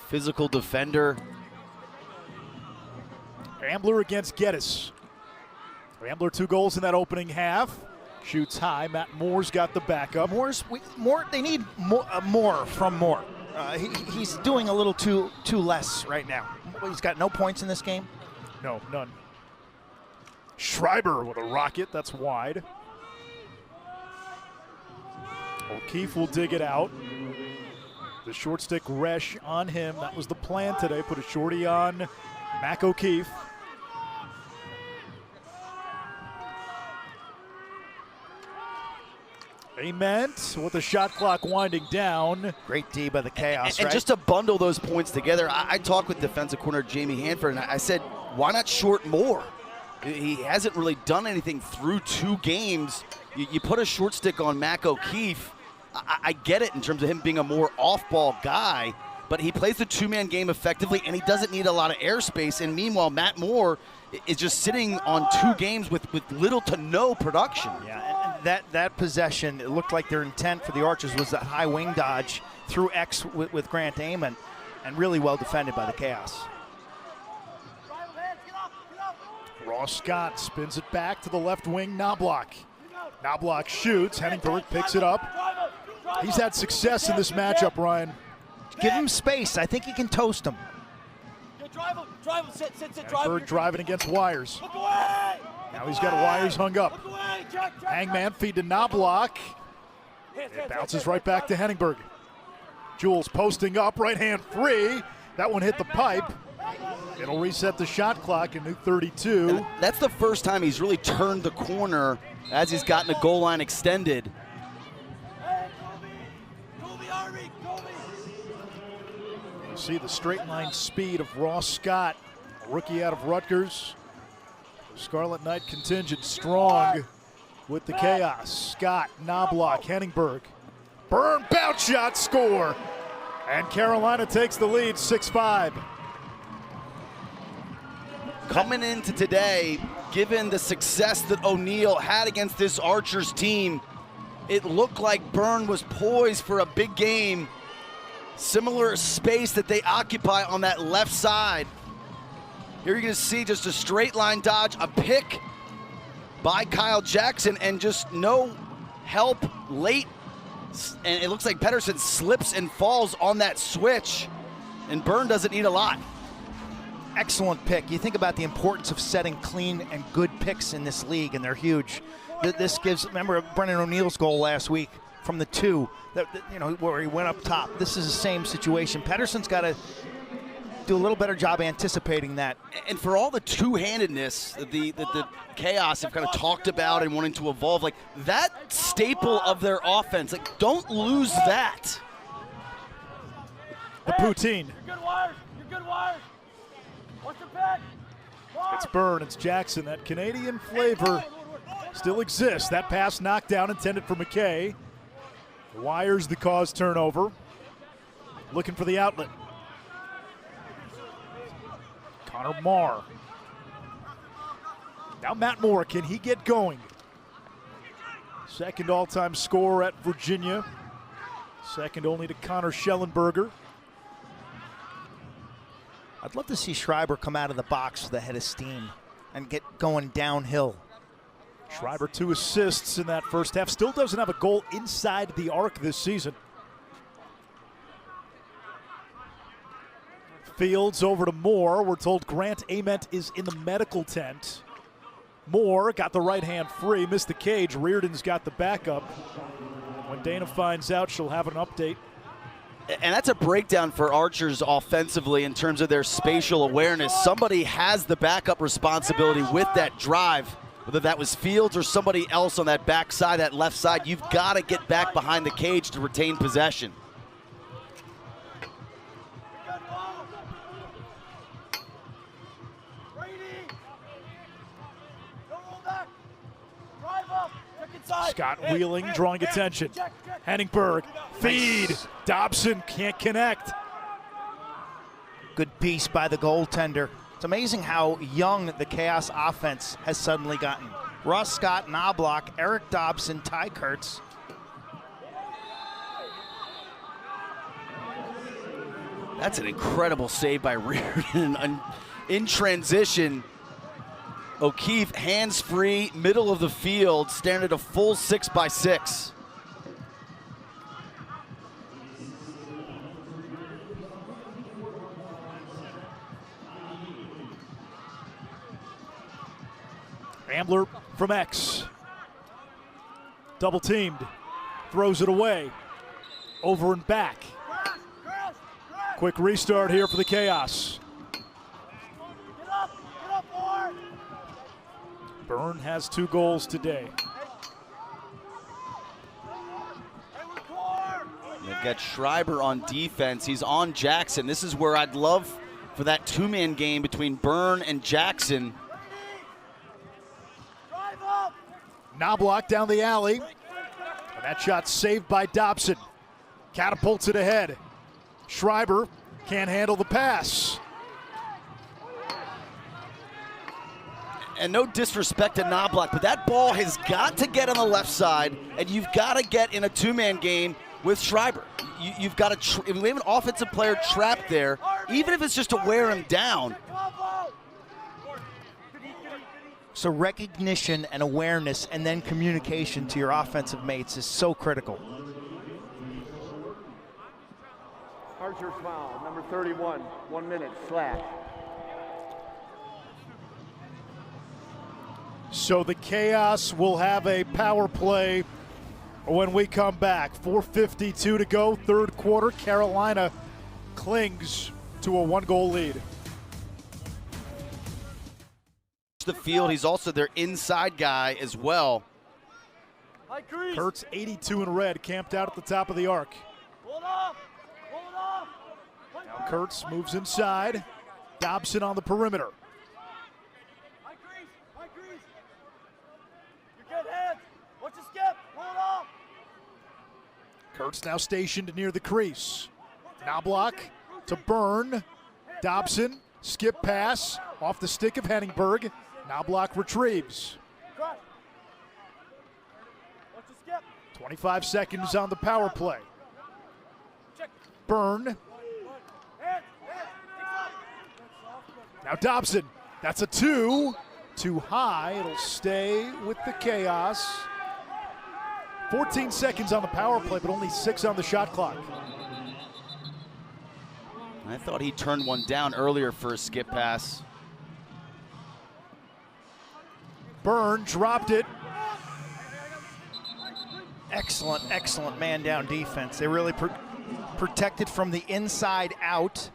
Physical defender. Rambler against Geddes. Rambler 2 goals in that opening half. Shoots high. Matt Moore's got the backup. They need more from Moore. He's doing a little too less right now. He's got no points in this game. No, none. Schreiber with a rocket. That's wide. O'Keefe will dig it out. The short stick resh on him. That was the plan today. Put a shorty on Mac O'Keefe. Ament with the shot clock winding down. Great D by the Chaos, and just to bundle those points together, I talked with defensive corner Jamie Hanford, and I said, why not short Moore? He hasn't really done anything through 2 games. You put a short stick on Mac O'Keefe. I get it in terms of him being a more off-ball guy, but he plays the 2-man game effectively, and he doesn't need a lot of airspace. And meanwhile, Matt Moore is just sitting on 2 games with little to no production. Yeah, and that possession, it looked like their intent for the Archers was that high wing dodge through X with Grant Ament, and really well defended by the Chaos. Ross Scott spins it back to the left wing, Knobloch. Knobloch shoots, Henningberg picks it up. He's had success in this matchup, Ryan. Give him space. I think he can toast him. Drive him, sit, Henningberg driving against Wires. Now he's got Wires hung up. Hangman feed to Knobloch. It bounces right back to Henningberg. Jules posting up, right hand free. That one hit the pipe. It'll reset the shot clock, a new 32. And that's the first time he's really turned the corner as he's gotten the goal line extended. You see the straight line speed of Ross Scott, a rookie out of Rutgers. Scarlet Knight contingent strong with the Chaos. Scott, Knobloch, Henningberg. Burn, bounce shot, score. And Carolina takes the lead, 6-5. Coming into today, given the success that O'Neill had against this Archers team, it looked like Byrne was poised for a big game. Similar space that they occupy on that left side. Here you're gonna see just a straight line dodge, a pick by Kyle Jackson, and just no help late. And it looks like Pettersson slips and falls on that switch, and Byrne doesn't need a lot. Excellent pick. You think about the importance of setting clean and good picks in this league, and they're huge. This gives, remember Brennan O'Neal's goal last week from the 2, where he went up top. This is the same situation. Pettersson's got to do a little better job anticipating that. And for all the two-handedness the Chaos have kind of talked about and wanting to evolve, like that staple of their offense, like don't lose that. The poutine. You're good wires. You're good wires. What's the pick? It's Byrne, it's Jackson. That Canadian flavor still exists. That pass knocked down, intended for McKay. Wires the cause turnover. Looking for the outlet. Connor Marr. Now Matt Moore, can he get going? Second all-time scorer at Virginia. Second only to Connor Schellenberger. I'd love to see Schreiber come out of the box with a head of steam and get going downhill. Schreiber 2 assists in that first half. Still doesn't have a goal inside the arc this season. Fields over to Moore. We're told Grant Ament is in the medical tent. Moore got the right hand free, missed the cage. Reardon's got the backup. When Dana finds out, she'll have an update. And that's a breakdown for Archers offensively in terms of their spatial awareness. Somebody has the backup responsibility with that drive, whether that was Fields or somebody else on that back side, that left side. You've got to get back behind the cage to retain possession. Scott Wheeling drawing attention. Henningberg, feed. Dobson can't connect. Good piece by the goaltender. It's amazing how young the Chaos offense has suddenly gotten. Russ Scott, Knobloch, Eric Dobson, Ty Kurtz. That's an incredible save by Reardon. In transition, O'Keefe hands-free, middle of the field, standing at a full 6x6. Ambler from X. Double teamed. Throws it away. Over and back. Quick restart here for the Chaos. Byrne has 2 goals today. They've got Schreiber on defense. He's on Jackson. This is where I'd love for that 2-man game between Byrne and Jackson. Knobloch down the alley. And that shot saved by Dobson. Catapults it ahead. Schreiber can't handle the pass. And no disrespect to Knobloch, but that ball has got to get on the left side, and you've got to get in a 2-man game with Schreiber. You've got to, if we have an offensive player trapped there, even if it's just to wear him down. So recognition and awareness and then communication to your offensive mates is so critical. Archer's foul, number 31, 1 minute, slash. So the Chaos will have a power play when we come back. 4:52 to go, third quarter. Carolina clings to a 1-goal lead. The field, he's also their inside guy as well. Kurtz, 82 in red, camped out at the top of the arc. Now Kurtz moves inside. Dobson on the perimeter. Kurtz now stationed near the crease. Knobloch to Byrne. Dobson, skip pass, off the stick of Henningberg. Knobloch retrieves. 25 seconds on the power play. Byrne. Now Dobson, that's a 2. Too high, it'll stay with the Chaos. 14 seconds on the power play, but only 6 on the shot clock. I thought he turned one down earlier for a skip pass. Byrne dropped it. Excellent, excellent man-down defense. They really protected from the inside out.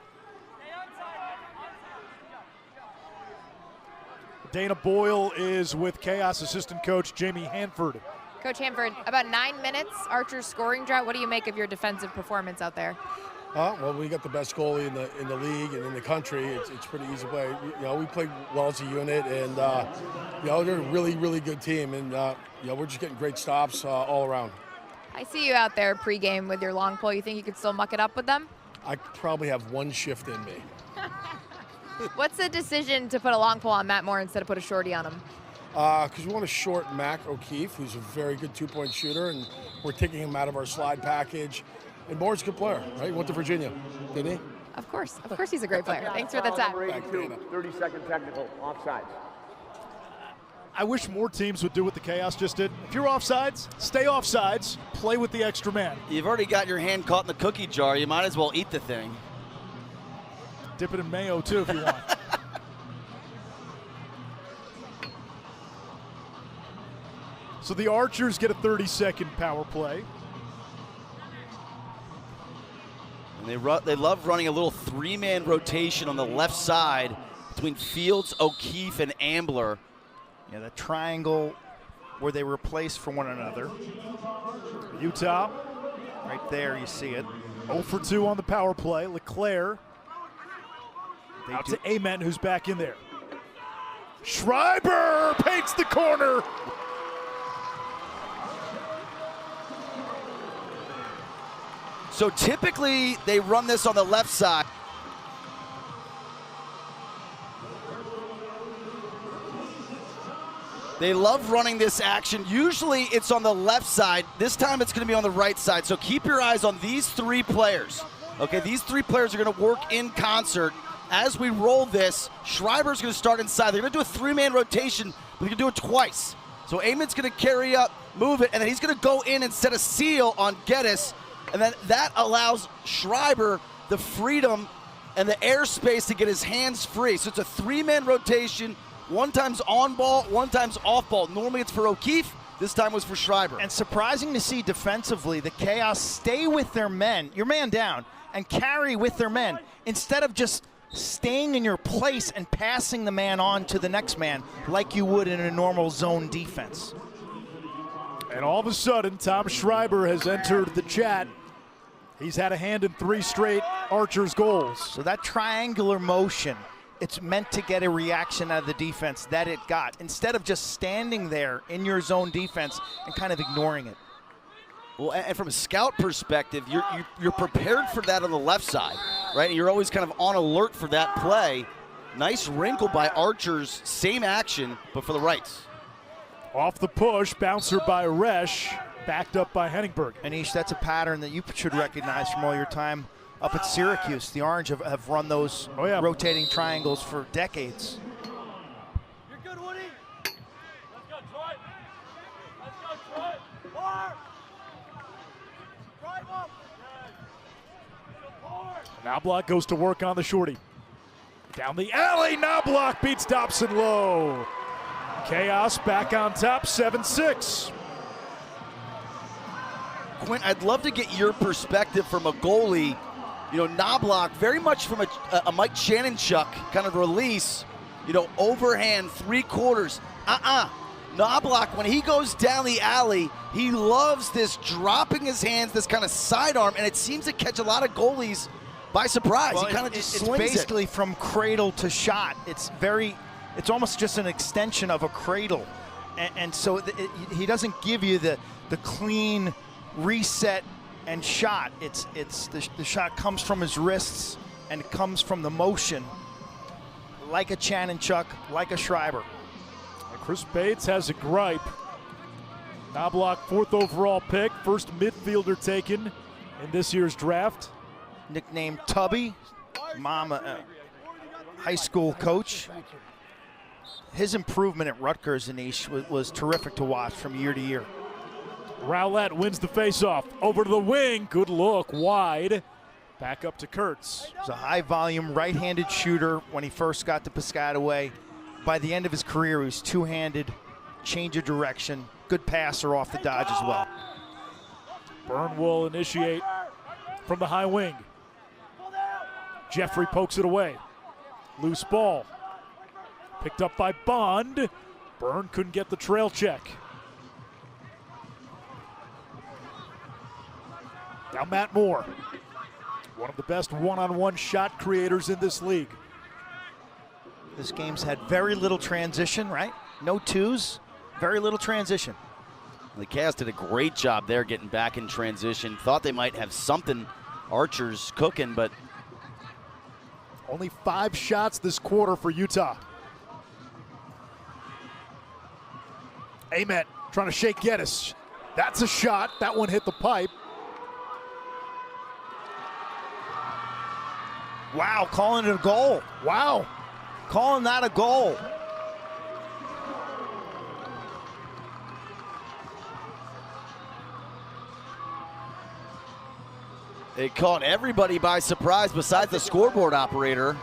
Dana Boyle is with Chaos assistant coach Jamie Hanford. Coach Hanford, about 9 minutes, Archer's scoring drought. What do you make of your defensive performance out there? Well, we got the best goalie in the league and in the country. It's pretty easy to play. We played well as a unit, and they're a really, really good team, and we're just getting great stops all around. I see you out there pregame with your long pole. You think you could still muck it up with them? I probably have one shift in me. What's the decision to put a long pole on Matt Moore instead of put a shorty on him? Because we want to short Mac O'Keefe, who's a very good two-point shooter, and we're taking him out of our slide package. And Moore's a good player, right? He went to Virginia, didn't he? Of course he's a great player. Thanks for the time. 30-second technical, offsides. I wish more teams would do what the Chaos just did. If you're offsides, stay offsides, play with the extra man. You've already got your hand caught in the cookie jar. You might as well eat the thing. Dip it in mayo, too, if you want. So the Archers get a 30-second power play. And they love running a little three-man rotation on the left side between Fields, O'Keefe, and Ambler. Yeah, the triangle where they replace for one another. Utah. Right there, you see it. 0 for 2 on the power play. LeClaire out to Amen, who's back in there. Schreiber paints the corner. So typically they run this on the left side. They love running this action. Usually it's on the left side. This time it's going to be on the right side. So keep your eyes on these three players. Okay, these three players are going to work in concert. As we roll this, Schreiber's going to start inside. They're going to do a three-man rotation, but they're going to do it twice. So Amen's going to carry up, move it, and then he's going to go in and set a seal on Geddes. And then that allows Schreiber the freedom and the airspace to get his hands free. So it's a three-man rotation. One time's on ball, one time's off ball. Normally it's for O'Keefe. This time was for Schreiber. And surprising to see defensively, the Chaos stay with their men, your man down, and carry with their men instead of just staying in your place and passing the man on to the next man like you would in a normal zone defense. And all of a sudden, Tom Schreiber has entered the chat. He's had a hand in 3 straight Archers goals. So that triangular motion, it's meant to get a reaction out of the defense that it got, instead of just standing there in your zone defense and kind of ignoring it. Well, and from a scout perspective, you're prepared for that on the left side, right? And you're always kind of on alert for that play. Nice wrinkle by Archers, same action, but for the rights. Off the push, bouncer by Resch, backed up by Henningberg. Anish, that's a pattern that you should recognize from all your time up at Syracuse. The Orange have run those rotating triangles for decades. You're good, Woody. Let's go, Troy. Let's go, Troy. More. Drive up. Knobloch goes to work on the shorty. Down the alley, Knobloch beats Dobson low. Chaos back on top, 7-6. Quint, I'd love to get your perspective from a goalie. You know, Knobloch, very much from a Mike Shannonchuk kind of release, overhand, 3/4. Knobloch, when he goes down the alley, he loves this dropping his hands, this kind of sidearm, and it seems to catch a lot of goalies by surprise. Well, he kind of just it's slings basically from cradle to shot. It's almost just an extension of a cradle. And so he doesn't give you the clean reset and shot. The shot comes from his wrists and it comes from the motion, like a Shannonchuk, like a Schreiber. Chris Bates has a gripe. Knobloch, 4th overall pick, first midfielder taken in this year's draft. Nicknamed Tubby, mom a high school coach. His improvement at Rutgers, Anish, was terrific to watch from year to year. Rowlett wins the faceoff. Over to the wing. Good look. Wide. Back up to Kurtz. He's a high-volume right-handed shooter when he first got to Piscataway. By the end of his career, he was two-handed, change of direction, good passer off the dodge as well. Byrne will initiate from the high wing. Jeffrey pokes it away. Loose ball. Picked up by Bond. Byrne couldn't get the trail check. Now Matt Moore. One of the best one-on-one shot creators in this league. This game's had very little transition, right? No twos, very little transition. The Cavs did a great job there getting back in transition. Thought they might have something, Archers cooking, but only 5 shots this quarter for Utah. Ament trying to shake Geddes. That's a shot. That one hit the pipe. Wow, calling it a goal. Wow. Calling that a goal. it caught everybody by surprise besides the scoreboard operator.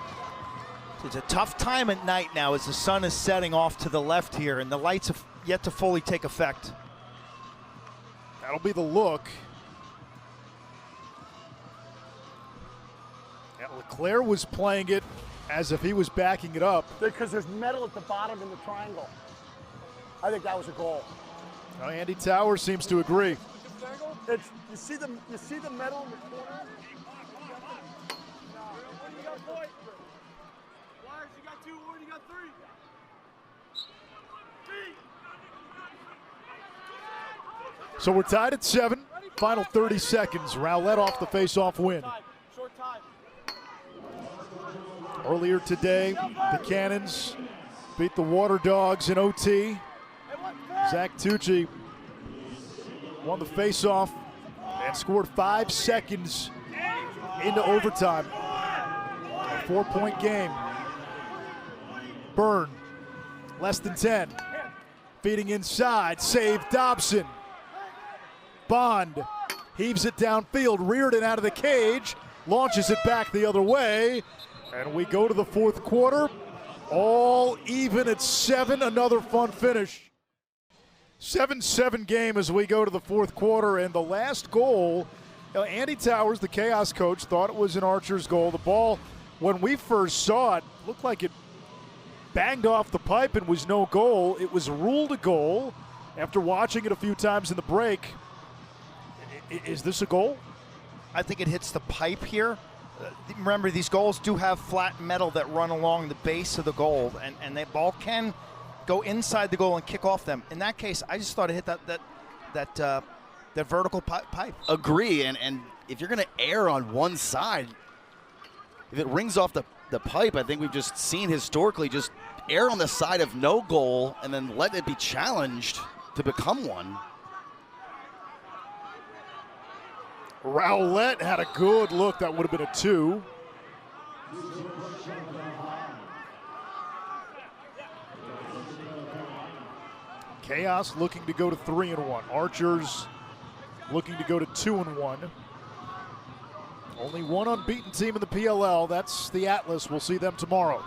It's a tough time at night now as the sun is setting off to the left here and the lights have yet to fully take effect. That'll be the look. And LeClaire was playing it as if he was backing it up. Because there's metal at the bottom in the triangle. I think that was a goal. Now Andy Towers seems to agree. It's, you see the metal in the corner? What do you got, boy? Wires, you got 2, or you got 3? So we're tied at 7. Final 30 seconds. Rowlett off the face-off win. Short time. Earlier today, the Cannons beat the Water Dogs in OT. Zach Tucci won the face-off and scored 5 seconds into overtime. A 4-point game. Byrne, less than 10. Feeding inside, save Dobson. Bond heaves it downfield, Reardon out of the cage, launches it back the other way, and we go to the fourth quarter. All even at 7, another fun finish. 7-7 game as we go to the fourth quarter, and the last goal, Andy Towers, the Chaos coach, thought it was an Archer's goal. The ball, when we first saw it, looked like it banged off the pipe and was no goal. It was ruled a goal after watching it a few times in the break. Is this a goal? I think it hits the pipe here. Remember, these goals do have flat metal that run along the base of the goal, and that ball can go inside the goal and kick off them. In that case, I just thought it hit that vertical pipe. Agree, and if you're going to err on one side, if it rings off the pipe, I think we've just seen historically just err on the side of no goal and then let it be challenged to become one. Rowlett had a good look. That would have been a 2. Chaos looking to go to 3-1. Archers looking to go to 2-1. Only one unbeaten team in the PLL. That's the Atlas. We'll see them tomorrow.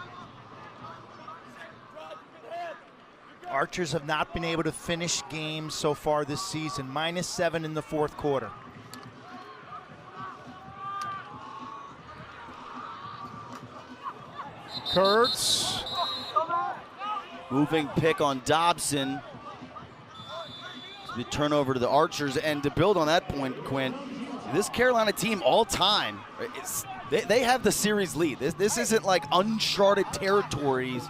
Archers have not been able to finish games so far this season. -7 in the fourth quarter. Kurtz. Moving pick on Dobson. The turnover to the Archers, and to build on that point, Quint, this Carolina team all time, they have the series lead. This isn't like uncharted territories.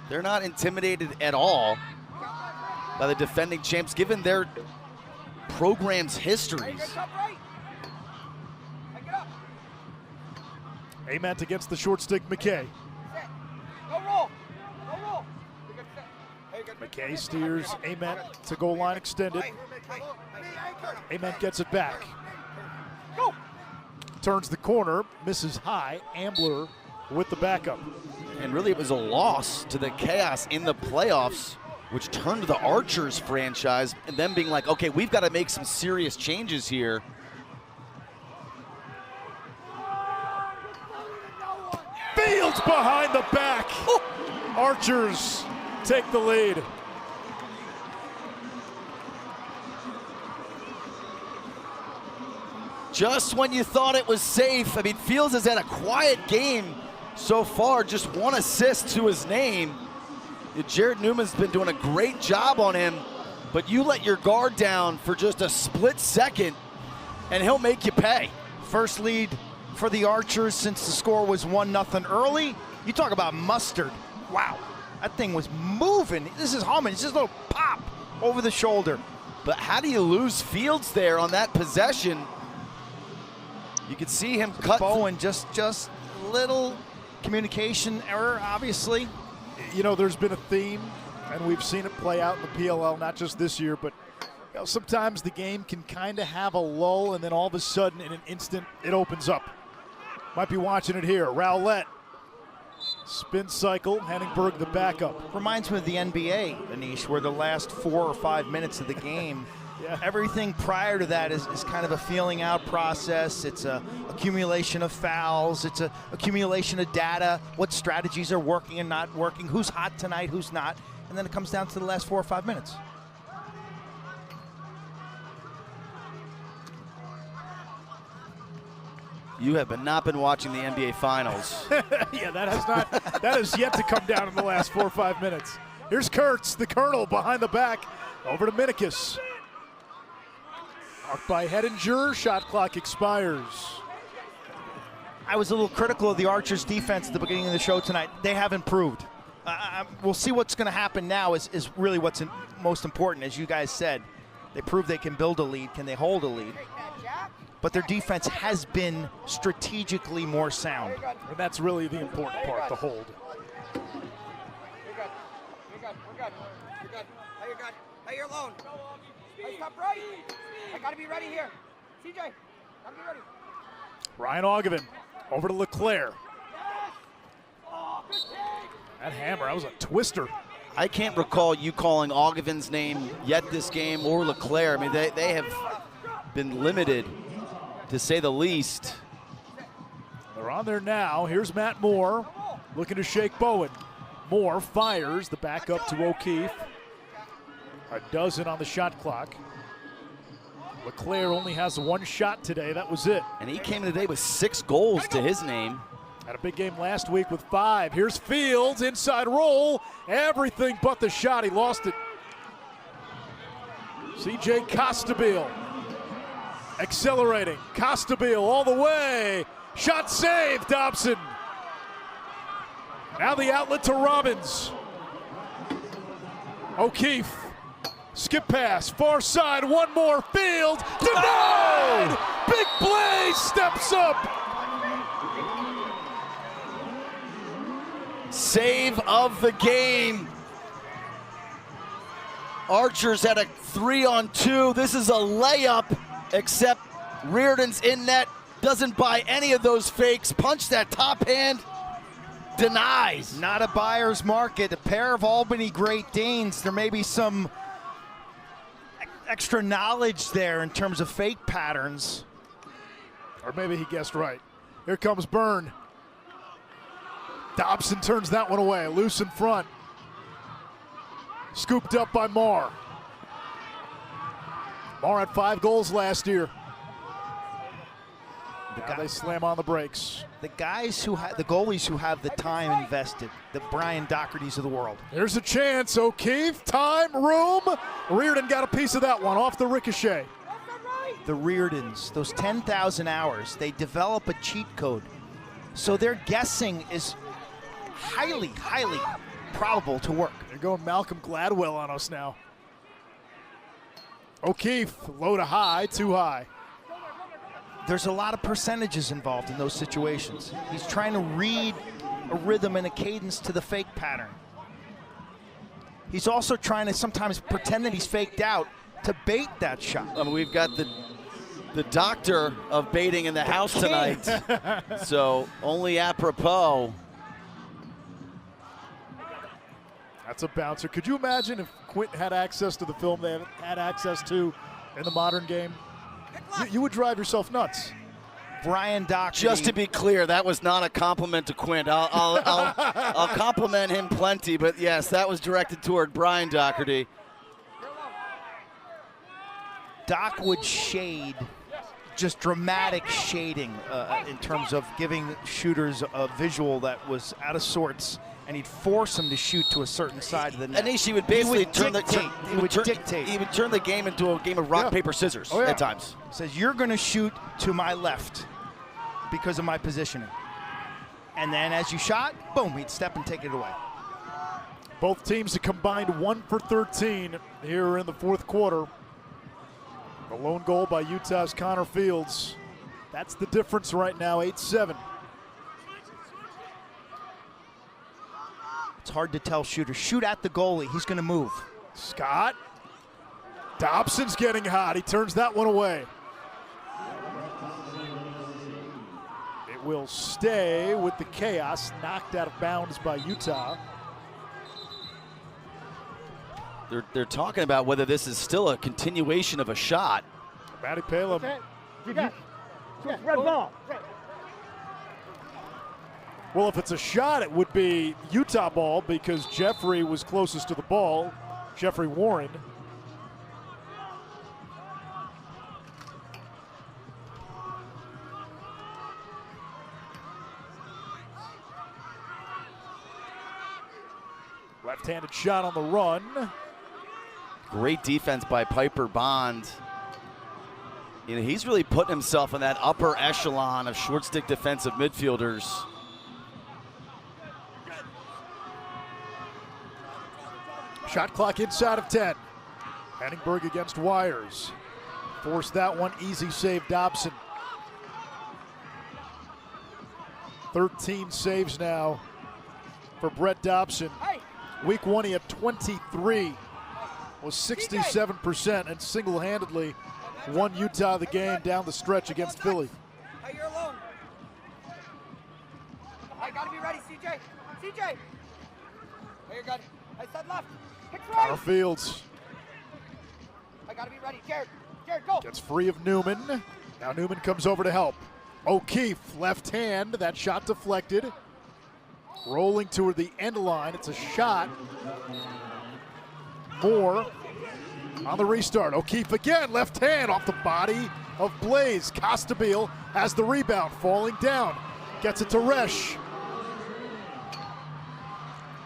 They're not intimidated at all by the defending champs, given their program's histories. Ament against the short stick, McKay. McKay steers Ament to goal line extended. Ament gets it back. Turns the corner, misses high. Ambler with the backup. And really it was a loss to the Chaos in the playoffs, which turned to the Archers franchise and them being like, okay, we've got to make some serious changes here. behind the back. Archers take the lead. Just when you thought it was safe. I mean, Fields has had a quiet game so far, just 1 assist to his name. Jared Newman's been doing a great job on him, but you let your guard down for just a split second, and he'll make you pay. First lead for the Archers since the score was 1-0 early. You talk about mustard. Wow, that thing was moving. This is humming. It's just a little pop over the shoulder. But how do you lose Fields there on that possession? You could see him cut. Bowen, just little communication error, obviously. You know, there's been a theme, and we've seen it play out in the PLL, not just this year, but you know, sometimes the game can kind of have a lull, and then all of a sudden, in an instant, it opens up. Might be watching it here. Rowlett, spin cycle, Henningberg the backup. Reminds me of the NBA, Anish, where the last 4 or 5 minutes of the game, everything prior to that is kind of a feeling out process. It's a accumulation of fouls. It's a accumulation of data, what strategies are working and not working, who's hot tonight, who's not, and then it comes down to the last 4 or 5 minutes. You have not been watching the NBA Finals. Yeah, that has yet to come down in the last 4 or 5 minutes. Here's Kurtz, the Colonel, behind the back, over to Minikis. Marked by Hedinger, shot clock expires. I was a little critical of the Archers' defense at the beginning of the show tonight. They have improved. We'll see what's going to happen now is really what's most important. As you guys said, they prove they can build a lead. Can they hold a lead? But their defense has been strategically more sound. And that's really the important part, the hold. You're good. Hey, you're alone. Hey, stop right. I gotta be ready here. CJ, gotta be ready. Ryan Ogevin over to LeClaire. That hammer, that was a twister. I can't recall you calling Ogevin's name yet this game or LeClaire. I mean, they have been limited, to say the least. They're on there now. Here's Matt Moore looking to shake Bowen. Moore fires the back up to O'Keefe. A dozen on the shot clock. LeClaire only has 1 shot today. That was it. And he came today with 6 goals to his name. Had a big game last week with 5. Here's Fields, inside roll. Everything but the shot. He lost it. CJ Costabile accelerating. Costabile all the way. Shot save, Dobson. Now the outlet to Robbins. O'Keefe. Skip pass, far side, one more, Field, denied! Big Blaze steps up! Save of the game. Archers had a 3-on-2. This is a layup, except Reardon's in net, doesn't buy any of those fakes, punch that top hand, denies. Not a buyer's market, a pair of Albany Great Danes. There may be some extra knowledge there in terms of fake patterns. Or maybe he guessed right. Here comes Byrne. Dobson turns that one away, loose in front. Scooped up by Marr. Marr had 5 goals last year. Now they slam on the brakes. The guys who the goalies who have the time invested, the Brian Dohertys of the world. Here's a chance, O'Keefe, time, room. Reardon got a piece of that one off the ricochet. The Reardons, those 10,000 hours, they develop a cheat code. So their guessing is highly, highly probable to work. They're going Malcolm Gladwell on us now. O'Keefe, low to high, too high. There's a lot of percentages involved in those situations. He's trying to read a rhythm and a cadence to the fake pattern. He's also trying to sometimes pretend that he's faked out to bait that shot. I mean, we've got the doctor of baiting in the house tonight. So only apropos. That's a bouncer. Could you imagine if Quint had access to the film they had access to in the modern game? You would drive yourself nuts. Brian Doherty. Just to be clear, that was not a compliment to Quint. I'll compliment him plenty, but yes, that was directed toward Brian Doherty. Doc would shade, just dramatic shading in terms of giving shooters a visual that was out of sorts, and he'd force them to shoot to a certain side of the net. Anish, he would basically turn dictate. He would turn the game into a game of rock, paper, scissors at times. Says, you're going to shoot to my left because of my positioning. And then as you shot, boom, he'd step and take it away. Both teams have combined 1 for 13 here in the fourth quarter. The lone goal by Utah's Connor Fields. That's the difference right now, 8-7. It's hard to tell shooters. Shoot at the goalie. He's going to move. Scott. Dobson's getting hot. He turns that one away. It will stay with the chaos. Knocked out of bounds by Utah. They're talking about whether this is still a continuation of a shot. Matty Palem. Red ball. Well, if it's a shot, it would be Utah ball because Jeffrey was closest to the ball. Jeffrey Warren. Left-handed shot on the run. Great defense by Piper Bond. You know, he's really putting himself in that upper echelon of short stick defensive midfielders. Shot clock inside of 10. Henningberg against Wires. Forced that one, easy save Dobson. 13 saves now for Brett Dobson. Week 1 he had 23, was 67%, and single-handedly won Utah the game down the stretch against Philly. Hey, you're alone. I gotta be ready, CJ. CJ. Hey, you're good. I said left. Kick right. Connor Fields. I gotta be ready. Jared, go. Gets free of Newman. Now Newman comes over to help. O'Keefe, left hand. That shot deflected. Rolling toward the end line. It's a shot. Moore on the restart. O'Keefe again, left hand off the body of Blaze. Costabile has the rebound, falling down. Gets it to Resch.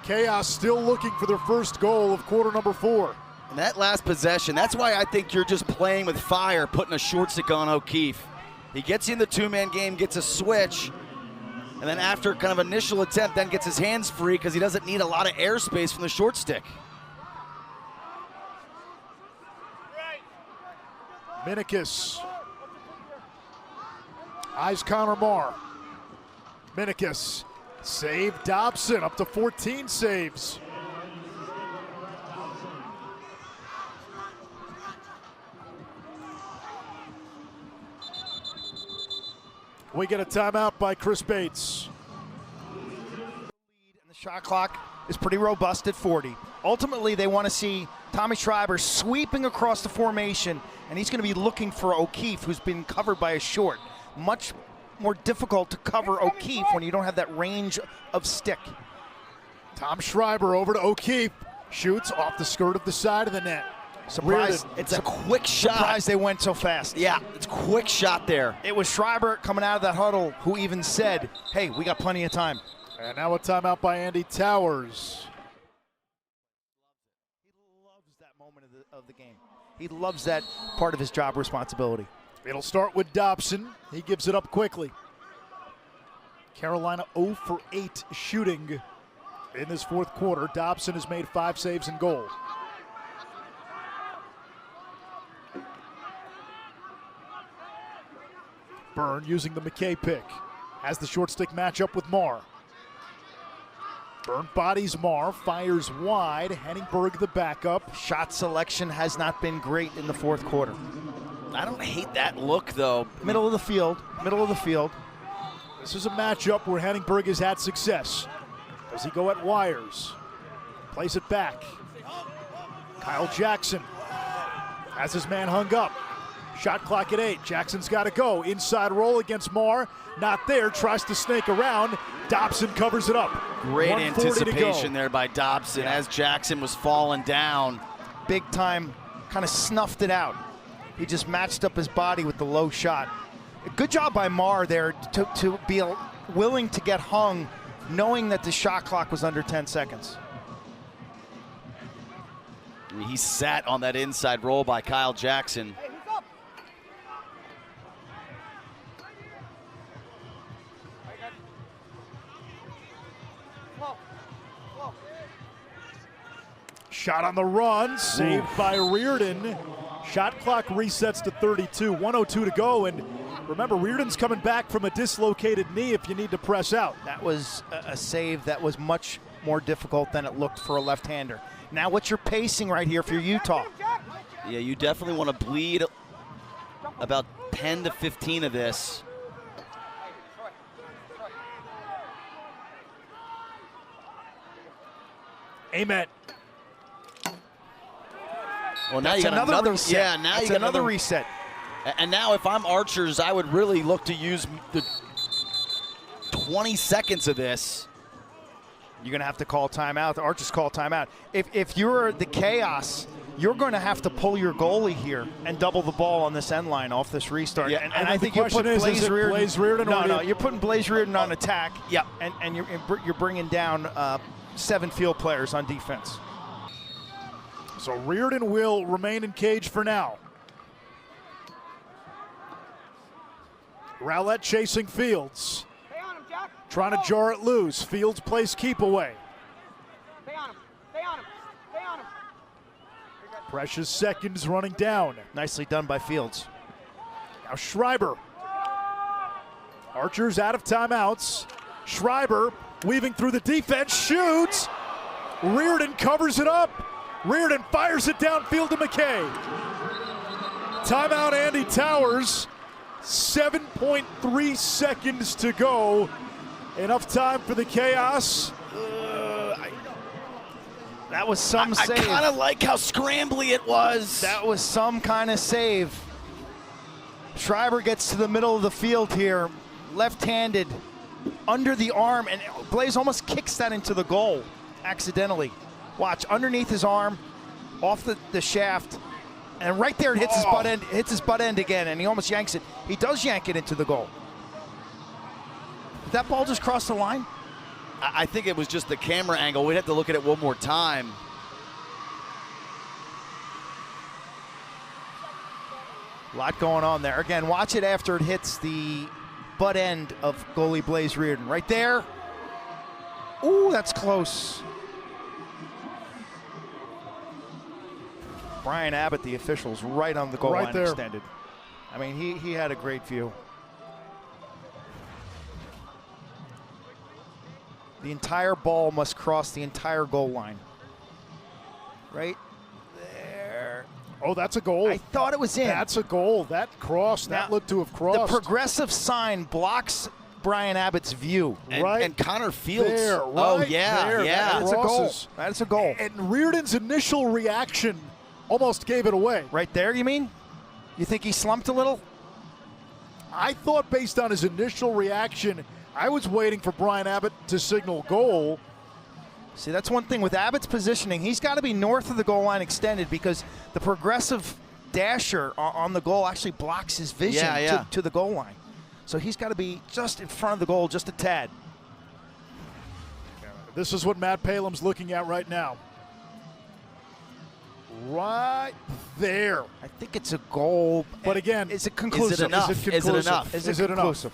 Chaos still looking for their first goal of quarter number 4. And that last possession, that's why I think you're just playing with fire, putting a short stick on O'Keefe. He gets you in the two-man game, gets a switch, and then after kind of initial attempt, then gets his hands free because he doesn't need a lot of airspace from the short stick. Minikis. Eyes Connor Marr. Minikis. Save Dobson, up to 14 saves. We get a timeout by Chris Bates. And the shot clock is pretty robust at 40. Ultimately, they want to see Tommy Schreiber sweeping across the formation, and he's going to be looking for O'Keefe, who's been covered by a short. Much more difficult to cover O'Keefe when you don't have that range of stick. Tom Schreiber over to O'Keefe. Shoots off the skirt of the side of the net. Surprised. It's a quick shot. Surprised they went so fast. Yeah, it's a quick shot there. It was Schreiber coming out of that huddle who even said, hey, we got plenty of time. And now a timeout by Andy Towers. He loves that moment of the game. He loves that part of his job responsibility. It'll start with Dobson. He gives it up quickly. Carolina 0 for 8 shooting in this fourth quarter. Dobson has made 5 saves and goal. Byrne using the McKay pick. Has the short stick matchup with Marr. Byrne bodies Marr, fires wide. Henningberg the backup. Shot selection has not been great in the fourth quarter. I don't hate that look, though. Middle of the field. This is a matchup where Henningberg has had success. Does he go at Wires? Plays it back. Kyle Jackson has his man hung up. Shot clock at 8. Jackson's got to go. Inside roll against Marr. Not there. Tries to snake around. Dobson covers it up. Great 1:40 anticipation there by Dobson as Jackson was falling down. Big time, kind of snuffed it out. He just matched up his body with the low shot. Good job by Marr there to be willing to get hung, knowing that the shot clock was under 10 seconds. He sat on that inside roll by Kyle Jackson. Hey, who's up? Whoa. Whoa. Shot on the run, saved by Reardon. Shot clock resets to 32, 1:02 to go, and remember, Reardon's coming back from a dislocated knee if you need to press out. That was a save that was much more difficult than it looked for a left-hander. Now what's your pacing right here for Utah? Yeah, you definitely want to bleed about 10 to 15 of this. Amen. Well, now That's you got another reset. Yeah, now That's you got another reset. And now if I'm Archers, I would really look to use the 20 seconds of this. You're going to have to call timeout. The Archers call timeout. If you're the Chaos, you're going to have to pull your goalie here and double the ball on this end line off this restart. Yeah, and I think you put Blaze Reardon. No, you're putting Blaze Reardon on attack. Yeah, and you're bringing down 7 field players on defense. So Reardon will remain in cage for now. Rowlett chasing Fields. Stay on him, Jack. Trying to jar it loose. Fields plays keep away. Stay on him. Stay on him. Stay on him. Precious seconds running down. Nicely done by Fields. Now Schreiber. Archers out of timeouts. Schreiber weaving through the defense, shoots. Reardon covers it up. Reardon fires it downfield to McKay. Timeout Andy Towers. 7.3 seconds to go. Enough time for the Chaos. That was some save. I kind of like how scrambly it was. That was some kind of save. Schreiber gets to the middle of the field here, left-handed, under the arm, and Blaze almost kicks that into the goal accidentally. Watch, underneath his arm, off the shaft, and right there it hits his butt end. Hits his butt end again, and he almost yanks it. He does yank it into the goal. Did that ball just cross the line? I think it was just the camera angle. We'd have to look at it one more time. A lot going on there. Again, watch it after it hits the butt end of goalie Blaze Reardon. Right there. Ooh, that's close. Brian Abbott, the officials, right on the goal line there. Extended. I mean, he had a great view. The entire ball must cross the entire goal line. Right there. Oh, that's a goal. I thought it was in. That's a goal. That crossed. That looked to have crossed. The progressive sign blocks Brian Abbott's view. And Connor Fields. There, right oh, yeah, there. yeah. That's a goal. That's a goal. And Reardon's initial reaction almost gave it away. Right there, you mean? You think he slumped a little? I thought based on his initial reaction, I was waiting for Brian Abbott to signal goal. See, that's one thing with Abbott's positioning. He's got to be north of the goal line extended because the progressive dasher on the goal actually blocks his vision to the goal line. So he's got to be just in front of the goal, just a tad. This is what Matt Palem's looking at right now. Right there. I think it's a goal. But again, is it conclusive? Is it enough? Is it conclusive? Is it enough? Is it conclusive?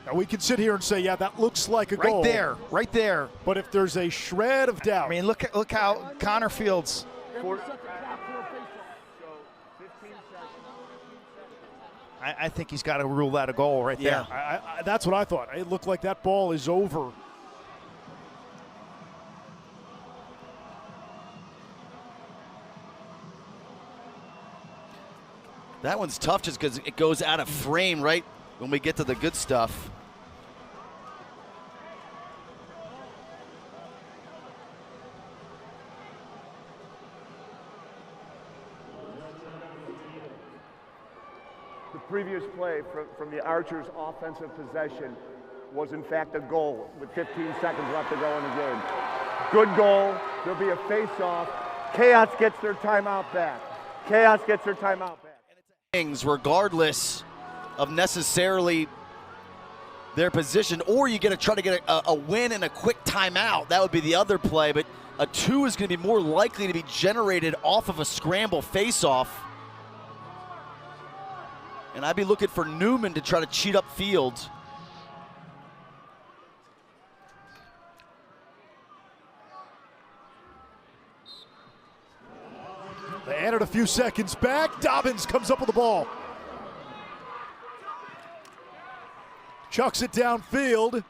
Now we can sit here and say, yeah, that looks like a goal. Right there, right there. But if there's a shred of doubt. I mean, look how Connor Fields. I think he's got to rule that a goal right there. That's what I thought. It looked like that ball is over. That one's tough just because it goes out of frame right when we get to the good stuff. previous play from the Archers' offensive possession was in fact a goal with 15 seconds left to go in the game. Good goal. There'll be a face-off. Chaos gets their timeout back. Chaos gets their timeout back. Regardless of necessarily their position, or you try to get a win and a quick timeout. That would be the other play, but a 2 is going to be more likely to be generated off of a scramble face-off. And I'd be looking for Newman to try to cheat up field. They added a few seconds back. Dobbins comes up with the ball. Chucks it downfield.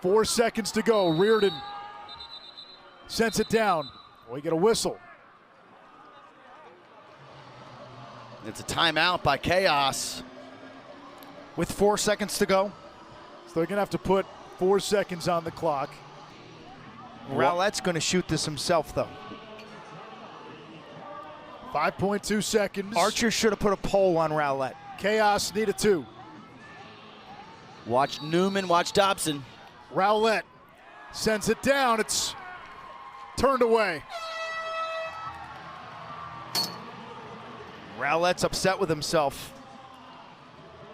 4 seconds to go. Reardon sends it down. We get a whistle. It's a timeout by Chaos. With 4 seconds to go. So they're going to have to put 4 seconds on the clock. Rowlett's going to shoot this himself, though. 5.2 seconds. Archer should have put a pole on Rowlett. Chaos need a 2. Watch Newman, watch Dobson. Rowlett sends it down. It's turned away. Rowlett's upset with himself.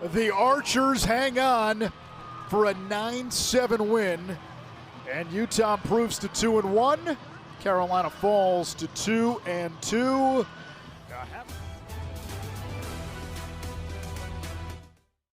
The Archers hang on for a 9-7 win. And Utah improves to 2-1. Carolina falls to 2-2.